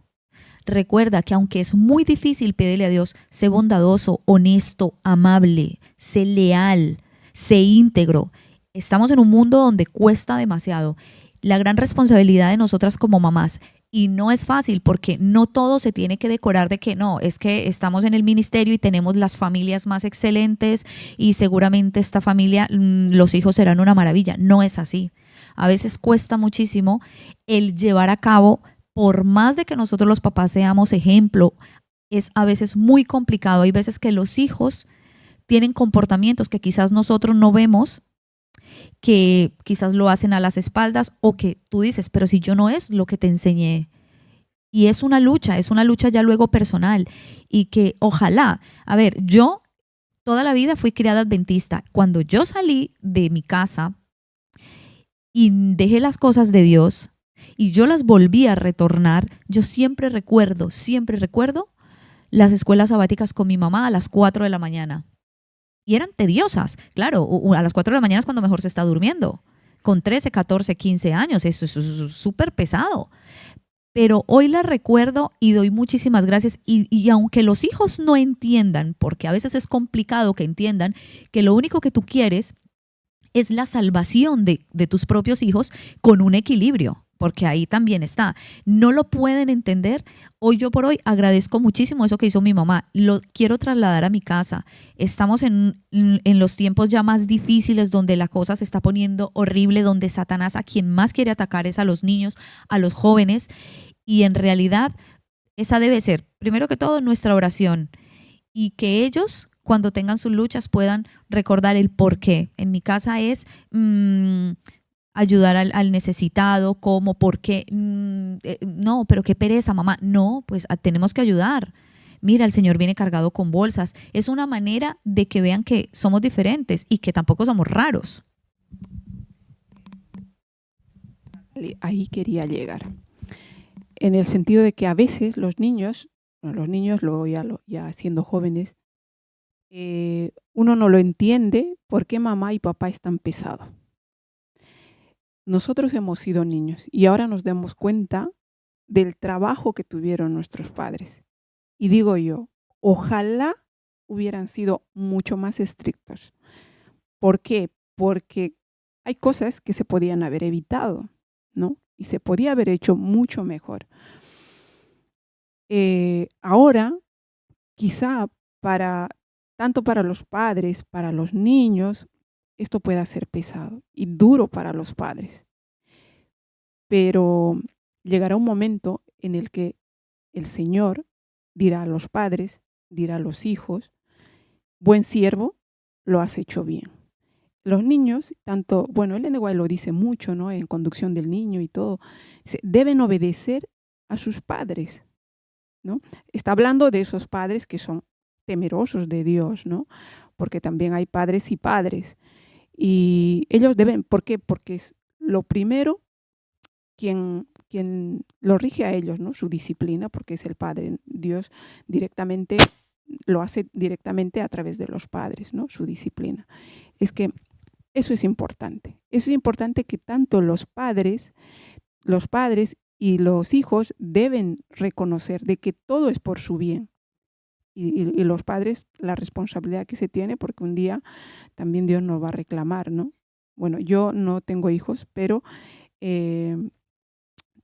Recuerda que aunque es muy difícil pedirle a Dios, sé bondadoso, honesto, amable, sé leal, sé íntegro. Estamos en un mundo donde cuesta demasiado. La gran responsabilidad de nosotras como mamás, y no es fácil porque no todo se tiene que decorar de que no, es que estamos en el ministerio y tenemos las familias más excelentes y seguramente esta familia, los hijos serán una maravilla. No es así. A veces cuesta muchísimo el llevar a cabo. Por más de que nosotros los papás seamos ejemplo, es a veces muy complicado. Hay veces que los hijos tienen comportamientos que quizás nosotros no vemos, que quizás lo hacen a las espaldas o que tú dices, pero si yo no es lo que te enseñé. Y es una lucha ya luego personal y que ojalá, a ver, yo toda la vida fui criada adventista. Cuando yo salí de mi casa y dejé las cosas de Dios, y yo las volví a retornar, yo siempre recuerdo las escuelas sabáticas con mi mamá a las 4 de la mañana. Y eran tediosas. Claro, a las 4 de la mañana es cuando mejor se está durmiendo. Con 13, 14, 15 años, eso es súper pesado. Pero hoy las recuerdo y doy muchísimas gracias. Y aunque los hijos no entiendan, porque a veces es complicado que entiendan, que lo único que tú quieres es la salvación de tus propios hijos con un equilibrio, porque ahí también está. No lo pueden entender. Hoy yo por hoy agradezco muchísimo eso que hizo mi mamá. Lo quiero trasladar a mi casa. Estamos en los tiempos ya más difíciles, donde la cosa se está poniendo horrible, donde Satanás a quien más quiere atacar es a los niños, a los jóvenes, y en realidad esa debe ser, primero que todo, nuestra oración, y que ellos, cuando tengan sus luchas, puedan recordar el por qué. En mi casa es ayudar al necesitado, ¿cómo? ¿Por qué? No, pero qué pereza, mamá. No, pues tenemos que ayudar. Mira, el Señor viene cargado con bolsas. Es una manera de que vean que somos diferentes y que tampoco somos raros. Ahí quería llegar. En el sentido de que a veces los niños luego ya siendo jóvenes, uno no lo entiende por qué mamá y papá es tan pesado. Nosotros hemos sido niños y ahora nos damos cuenta del trabajo que tuvieron nuestros padres. Y digo yo, ojalá hubieran sido mucho más estrictos. ¿Por qué? Porque hay cosas que se podían haber evitado, ¿no? Y se podía haber hecho mucho mejor. Ahora, quizá tanto para los padres, para los niños, esto pueda ser pesado y duro para los padres. Pero llegará un momento en el que el Señor dirá a los padres, dirá a los hijos: buen siervo, lo has hecho bien. Los niños, el lenguaje lo dice mucho, ¿no? En conducción del niño y todo, deben obedecer a sus padres, ¿no? Está hablando de esos padres que son temerosos de Dios, ¿no? Porque también hay padres y padres. Y ellos deben, ¿por qué? Porque es lo primero quien lo rige a ellos, ¿no? Su disciplina, porque es el Padre. Dios directamente lo hace directamente a través de los padres, ¿no? Su disciplina. Es que eso es importante. Eso es importante, que tanto los padres y los hijos deben reconocer de que todo es por su bien. Y los padres, la responsabilidad que se tiene, porque un día también Dios nos va a reclamar, ¿no? Bueno, yo no tengo hijos, pero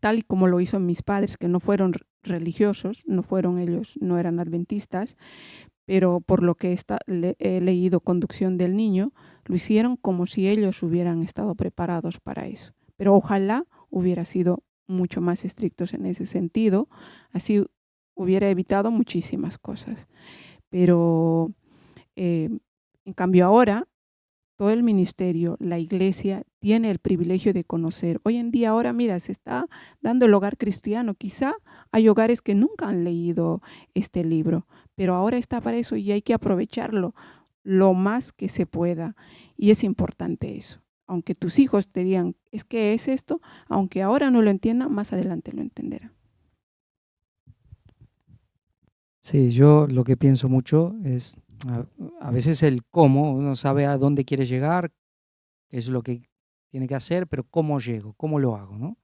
tal y como lo hizo mis padres, que no fueron religiosos, no eran adventistas, pero por lo que he leído Conducción del Niño, lo hicieron como si ellos hubieran estado preparados para eso. Pero ojalá hubiera sido mucho más estrictos en ese sentido, así hubiera evitado muchísimas cosas. Pero en cambio ahora, todo el ministerio, la iglesia, tiene el privilegio de conocer. Hoy en día, ahora mira, se está dando el hogar cristiano. Quizá hay hogares que nunca han leído este libro, pero ahora está para eso y hay que aprovecharlo lo más que se pueda. Y es importante eso. Aunque tus hijos te digan, es que es esto, aunque ahora no lo entiendan, más adelante lo entenderán. Sí, yo lo que pienso mucho es a veces el cómo. Uno sabe a dónde quiere llegar, qué es lo que tiene que hacer, pero cómo llego, cómo lo hago, ¿no?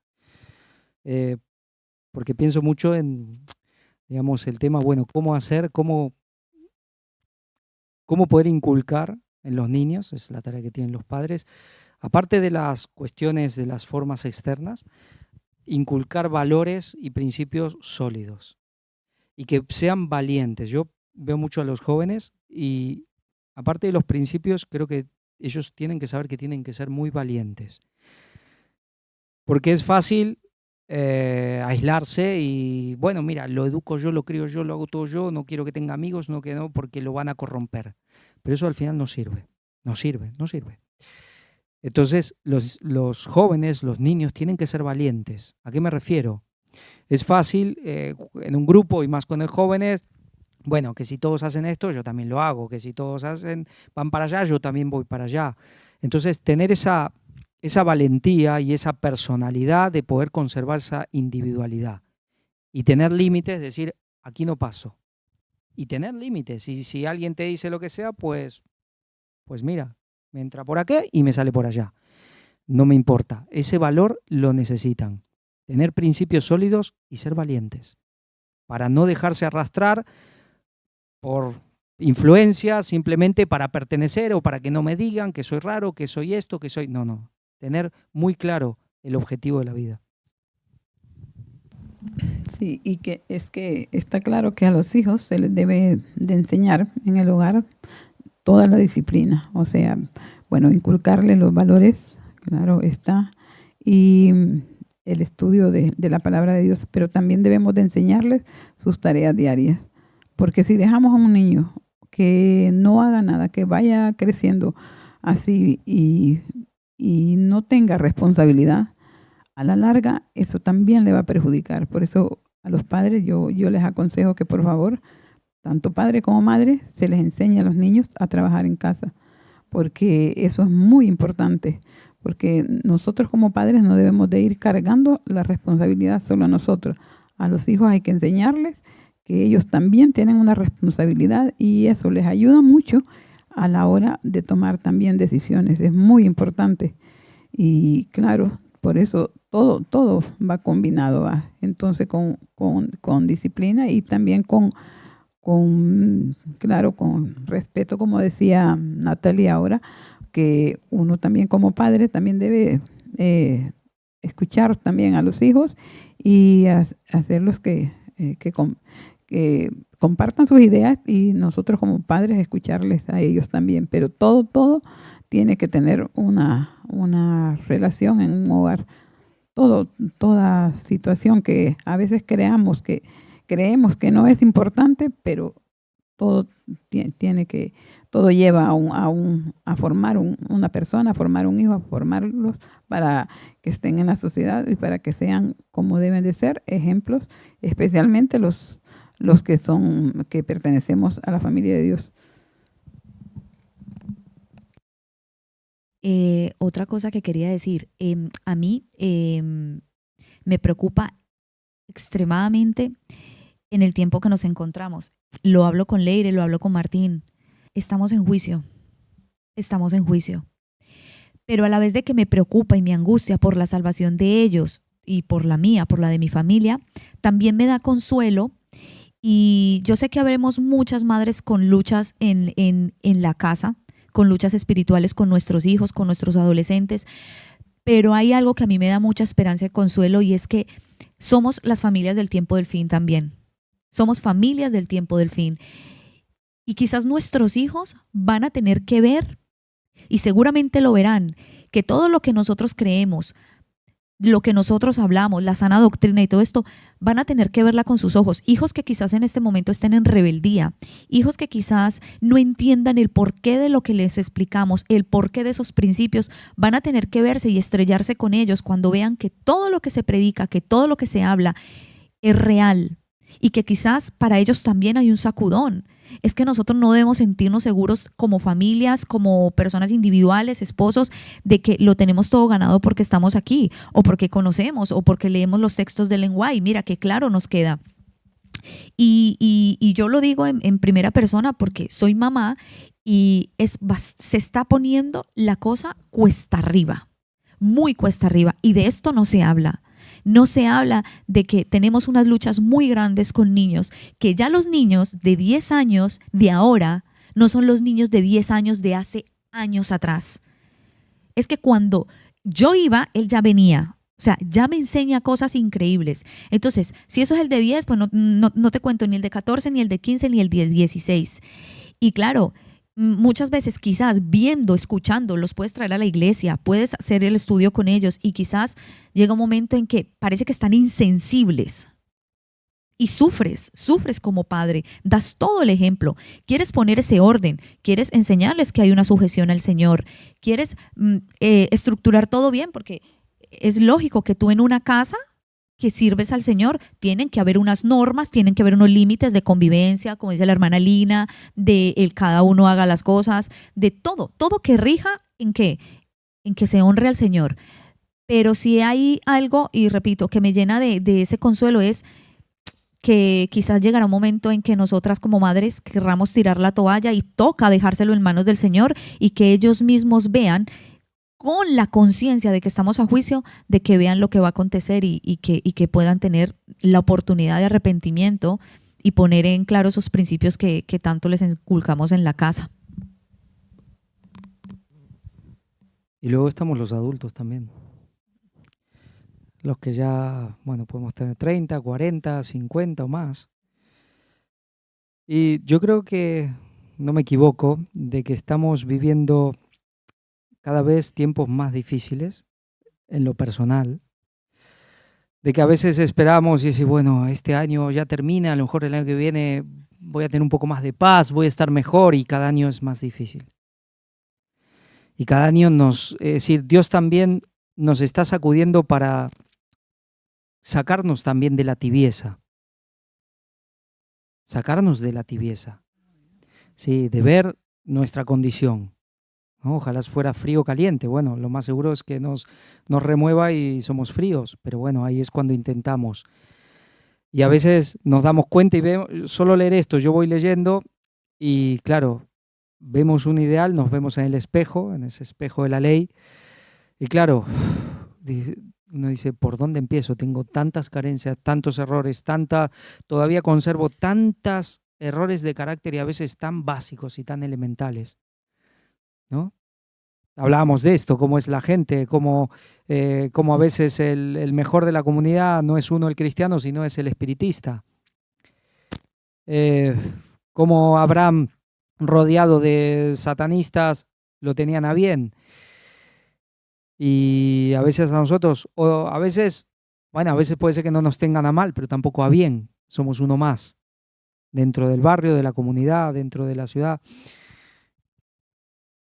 Porque pienso mucho en, digamos, el tema, bueno, cómo hacer, cómo poder inculcar en los niños, es la tarea que tienen los padres, aparte de las cuestiones de las formas externas, inculcar valores y principios sólidos y que sean valientes. Yo veo mucho a los jóvenes y aparte de los principios, creo que ellos tienen que saber que tienen que ser muy valientes. Porque es fácil aislarse y, bueno, mira, lo educo yo, lo crío yo, lo hago todo yo, no quiero que tenga amigos, no, porque lo van a corromper. Pero eso al final no sirve. Entonces, los jóvenes, los niños, tienen que ser valientes. ¿A qué me refiero? Es fácil en un grupo y más con los jóvenes, bueno, que si todos hacen esto, yo también lo hago, que si todos van para allá, yo también voy para allá. Entonces, tener esa valentía y esa personalidad de poder conservar esa individualidad y tener límites, decir, aquí no paso. Y tener límites. Y si alguien te dice lo que sea, pues mira, me entra por aquí y me sale por allá. No me importa. Ese valor lo necesitan. Tener principios sólidos y ser valientes. Para no dejarse arrastrar por influencia simplemente para pertenecer o para que no me digan que soy raro, que soy esto, que soy... No. Tener muy claro el objetivo de la vida. Sí, y que está claro que a los hijos se les debe de enseñar en el hogar toda la disciplina, o sea, bueno, inculcarle los valores, claro está, y el estudio de la palabra de Dios, pero también debemos de enseñarles sus tareas diarias, porque si dejamos a un niño que no haga nada, que vaya creciendo así y no tenga responsabilidad, a la larga eso también le va a perjudicar. Por eso a los padres yo les aconsejo que por favor, tanto padre como madre, se les enseñe a los niños a trabajar en casa, porque eso es muy importante, porque nosotros como padres no debemos de ir cargando la responsabilidad solo a nosotros. A los hijos hay que enseñarles que ellos también tienen una responsabilidad y eso les ayuda mucho a la hora de tomar también decisiones. Es muy importante. Y claro, por eso todo va combinado, ¿va? Entonces con disciplina y también con respeto, como decía Natalia ahora, que uno también como padre también debe escuchar también a los hijos y hacerlos que compartan sus ideas y nosotros como padres escucharles a ellos también. Pero todo tiene que tener una relación en un hogar. Toda situación que a veces creemos que no es importante, pero todo lleva a formar una persona, a formar un hijo, a formarlos para que estén en la sociedad y para que sean como deben de ser, ejemplos, especialmente los que pertenecemos a la familia de Dios. Otra cosa que quería decir, a mí me preocupa extremadamente en el tiempo que nos encontramos. Lo hablo con Leire, lo hablo con Martín. Estamos en juicio. Pero a la vez de que me preocupa y me angustia por la salvación de ellos y por la mía, por la de mi familia, también me da consuelo. Y yo sé que habremos muchas madres con luchas en la casa, con luchas espirituales con nuestros hijos, con nuestros adolescentes, pero hay algo que a mí me da mucha esperanza y consuelo y es que somos las familias del tiempo del fin también. Somos familias del tiempo del fin. Y quizás nuestros hijos van a tener que ver, y seguramente lo verán, que todo lo que nosotros creemos, lo que nosotros hablamos, la sana doctrina y todo esto, van a tener que verla con sus ojos. Hijos que quizás en este momento estén en rebeldía, hijos que quizás no entiendan el porqué de lo que les explicamos, el porqué de esos principios, van a tener que verse y estrellarse con ellos cuando vean que todo lo que se predica, que todo lo que se habla es real y que quizás para ellos también hay un sacudón. Es que nosotros no debemos sentirnos seguros como familias, como personas individuales, esposos, de que lo tenemos todo ganado porque estamos aquí, o porque conocemos, o porque leemos los textos del lenguaje. Mira qué claro nos queda. Y yo lo digo en primera persona porque soy mamá y se está poniendo la cosa cuesta arriba, muy cuesta arriba, y de esto no se habla. No se habla de que tenemos unas luchas muy grandes con niños, que ya los niños de 10 años de ahora no son los niños de 10 años de hace años atrás. Es que cuando yo iba, él ya venía. O sea, ya me enseña cosas increíbles. Entonces, si eso es el de 10, pues no te cuento ni el de 14, ni el de 15, ni el de 16. Y claro, muchas veces quizás viendo, escuchando, los puedes traer a la iglesia, puedes hacer el estudio con ellos y quizás llega un momento en que parece que están insensibles y sufres como padre, das todo el ejemplo, quieres poner ese orden, quieres enseñarles que hay una sujeción al Señor, quieres estructurar todo bien porque es lógico que tú en una casa que sirves al Señor, tienen que haber unas normas, tienen que haber unos límites de convivencia, como dice la hermana Lina, de el cada uno haga las cosas, de todo que rija en que se honre al Señor. Pero si hay algo, y repito, que me llena de ese consuelo es que quizás llegará un momento en que nosotras como madres querramos tirar la toalla y toca dejárselo en manos del Señor y que ellos mismos vean con la conciencia de que estamos a juicio, de que vean lo que va a acontecer y que puedan tener la oportunidad de arrepentimiento y poner en claro esos principios que tanto les inculcamos en la casa. Y luego estamos los adultos también. Los que ya, bueno, podemos tener 30, 40, 50 o más. Y yo creo que, no me equivoco, de que estamos viviendo cada vez tiempos más difíciles en lo personal. De que a veces esperamos y decimos, bueno, este año ya termina, a lo mejor el año que viene voy a tener un poco más de paz, voy a estar mejor, y cada año es más difícil. Y cada año es decir, Dios también nos está sacudiendo para sacarnos también de la tibieza. Sacarnos de la tibieza. Sí, de ver nuestra condición, ¿no? Ojalá fuera frío o caliente. Bueno, lo más seguro es que nos remueva y somos fríos, pero bueno, ahí es cuando intentamos. Y a veces nos damos cuenta y vemos, solo leer esto, yo voy leyendo y claro, vemos un ideal, nos vemos en ese espejo de la ley, y claro, uno dice, ¿por dónde empiezo? Tengo tantas carencias, tantos errores, todavía conservo tantos errores de carácter y a veces tan básicos y tan elementales, ¿no? Hablábamos de esto, cómo es la gente, cómo a veces el mejor de la comunidad no es uno el cristiano, sino es el espiritista. Cómo Abraham, rodeado de satanistas, lo tenían a bien. Y a veces a nosotros, o a veces, bueno, a veces puede ser que no nos tengan a mal, pero tampoco a bien. Somos uno más, dentro del barrio, de la comunidad, dentro de la ciudad.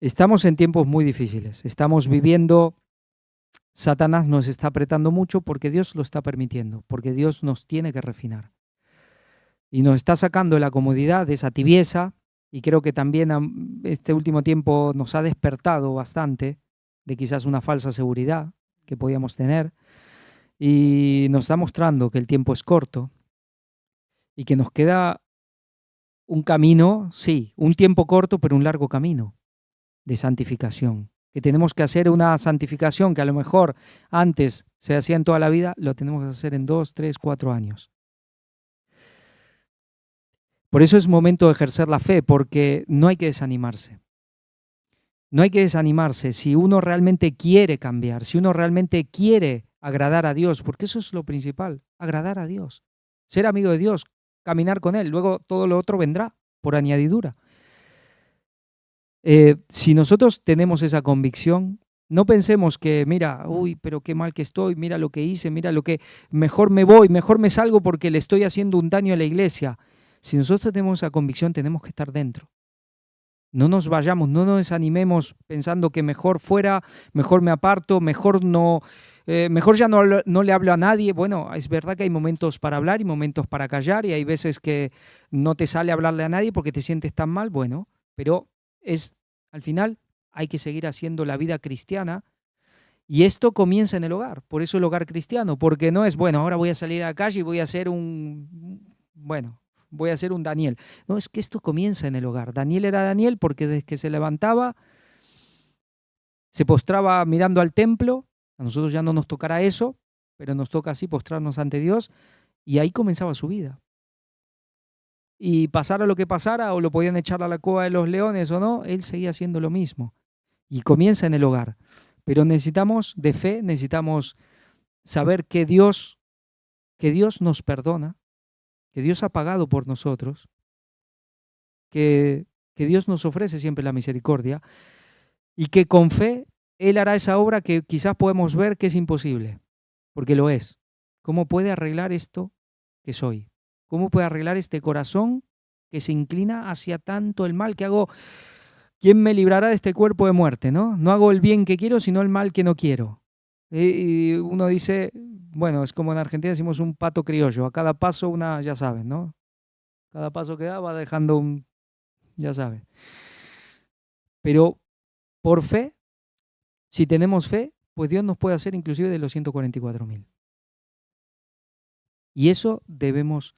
Estamos en tiempos muy difíciles. Estamos viviendo, Satanás nos está apretando mucho porque Dios lo está permitiendo, porque Dios nos tiene que refinar. Y nos está sacando de la comodidad, de esa tibieza, y creo que también este último tiempo nos ha despertado bastante de quizás una falsa seguridad que podíamos tener, y nos está mostrando que el tiempo es corto y que nos queda un camino, sí, un tiempo corto, pero un largo camino de santificación, que tenemos que hacer una santificación que a lo mejor antes se hacía en toda la vida, lo tenemos que hacer en 2, 3, 4 años. Por eso es momento de ejercer la fe, porque no hay que desanimarse. No hay que desanimarse si uno realmente quiere cambiar, si uno realmente quiere agradar a Dios, porque eso es lo principal, agradar a Dios, ser amigo de Dios, caminar con Él, luego todo lo otro vendrá por añadidura. Si nosotros tenemos esa convicción, no pensemos que, mira, uy, pero qué mal que estoy, mira lo que hice, mira lo que, mejor me voy, mejor me salgo porque le estoy haciendo un daño a la iglesia. Si nosotros tenemos esa convicción, tenemos que estar dentro. No nos vayamos, no nos desanimemos pensando que mejor fuera, mejor me aparto, mejor ya no le hablo a nadie. Bueno, es verdad que hay momentos para hablar y momentos para callar, y hay veces que no te sale hablarle a nadie porque te sientes tan mal, bueno, pero al final hay que seguir haciendo la vida cristiana, y esto comienza en el hogar. Por eso el hogar cristiano, porque no es, bueno, ahora voy a salir a la calle y voy a ser voy a ser un Daniel. No, es que esto comienza en el hogar. Daniel era Daniel porque desde que se levantaba, se postraba mirando al templo. A nosotros ya no nos tocará eso, pero nos toca así postrarnos ante Dios, y ahí comenzaba su vida. Y pasara lo que pasara, o lo podían echar a la cueva de los leones o no, él seguía haciendo lo mismo. Y comienza en el hogar. Pero necesitamos de fe, necesitamos saber que Dios nos perdona, que Dios ha pagado por nosotros, que Dios nos ofrece siempre la misericordia, y que con fe Él hará esa obra que quizás podemos ver que es imposible, porque lo es. ¿Cómo puede arreglar esto que soy? ¿Cómo puede arreglar este corazón que se inclina hacia tanto el mal que hago? ¿Quién me librará de este cuerpo de muerte? ¿No? No hago el bien que quiero, sino el mal que no quiero. Y uno dice, bueno, es como en Argentina decimos un pato criollo, a cada paso ya sabes, ¿no? Cada paso que da va dejando ya sabes. Pero por fe, si tenemos fe, pues Dios nos puede hacer inclusive de los 144.000. Y eso debemos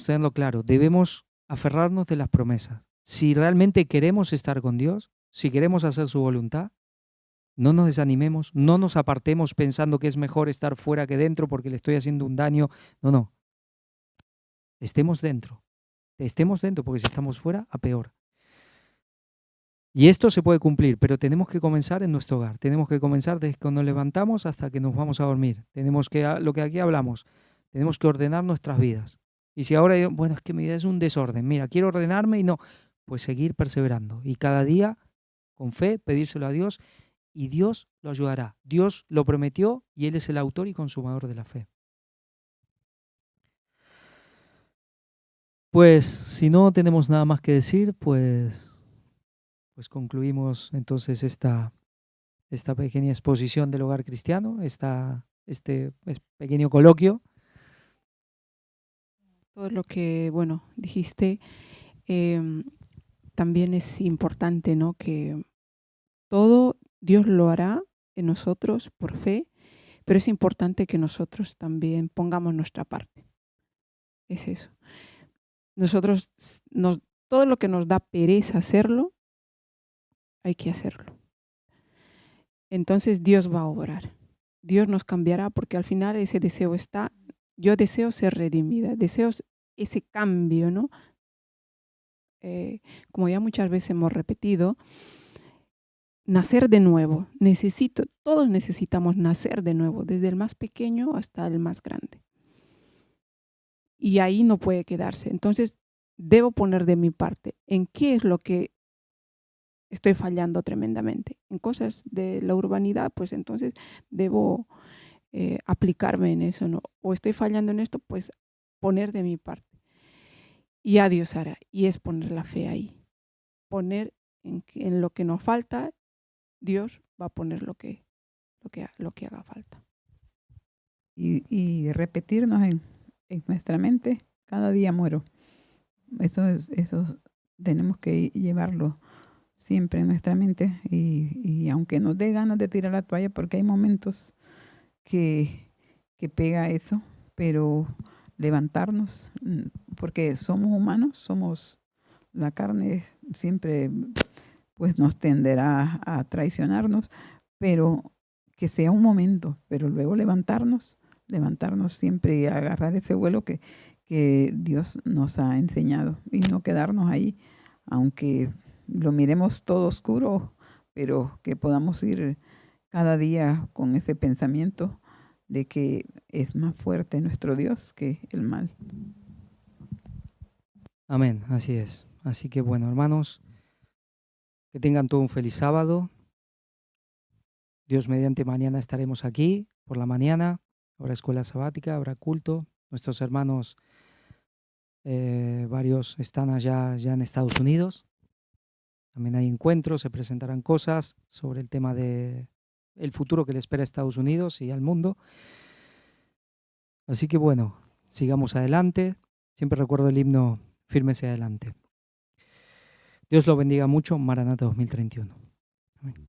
tenerlo claro, debemos aferrarnos de las promesas. Si realmente queremos estar con Dios, si queremos hacer su voluntad, no nos desanimemos, no nos apartemos pensando que es mejor estar fuera que dentro porque le estoy haciendo un daño. No. estemos dentro, porque si estamos fuera, a peor. Y esto se puede cumplir, pero tenemos que comenzar en nuestro hogar. Tenemos que comenzar desde que nos levantamos hasta que nos vamos a dormir. Tenemos que, lo que aquí hablamos, tenemos que ordenar nuestras vidas. Y si ahora, bueno, es que mi vida es un desorden, mira, quiero ordenarme y no, pues seguir perseverando. Y cada día, con fe, pedírselo a Dios y Dios lo ayudará. Dios lo prometió y Él es el autor y consumador de la fe. Pues si no tenemos nada más que decir, pues concluimos entonces esta pequeña exposición del hogar cristiano, este pequeño coloquio. Todo lo que, bueno, dijiste, también es importante, ¿no? Que todo Dios lo hará en nosotros por fe, pero es importante que nosotros también pongamos nuestra parte. Es eso. Nosotros, todo lo que nos da pereza hacerlo, hay que hacerlo. Entonces Dios va a obrar. Dios nos cambiará porque al final ese deseo está. Yo deseo ser redimida, deseo ese cambio, ¿no? Como ya muchas veces hemos repetido, nacer de nuevo. Todos necesitamos nacer de nuevo, desde el más pequeño hasta el más grande. Y ahí no puede quedarse. Entonces, debo poner de mi parte. ¿En qué es lo que estoy fallando tremendamente? En cosas de la urbanidad, pues entonces debo aplicarme en eso, ¿no? O estoy fallando en esto, pues poner de mi parte. Y ya Dios hará. Y es poner la fe ahí. Poner en lo que nos falta, Dios va a poner lo que haga falta. Y repetirnos en nuestra mente, cada día muero. Eso tenemos que llevarlo siempre en nuestra mente y aunque nos dé ganas de tirar la toalla, porque hay momentos que pega eso, pero levantarnos, porque somos humanos, la carne siempre pues nos tenderá a traicionarnos, pero que sea un momento, pero luego levantarnos siempre y agarrar ese vuelo que Dios nos ha enseñado y no quedarnos ahí, aunque lo miremos todo oscuro, pero que podamos ir cada día con ese pensamiento de que es más fuerte nuestro Dios que el mal. Amén, así es. Así que bueno, hermanos, que tengan todo un feliz sábado. Dios mediante, mañana estaremos aquí por la mañana. Habrá escuela sabática, habrá culto. Nuestros hermanos, varios están allá ya en Estados Unidos. También hay encuentros, se presentarán cosas sobre el tema de el futuro que le espera a Estados Unidos y al mundo. Así que bueno, sigamos adelante. Siempre recuerdo el himno Fírmese adelante. Dios lo bendiga mucho. Maranata 2031. Amén.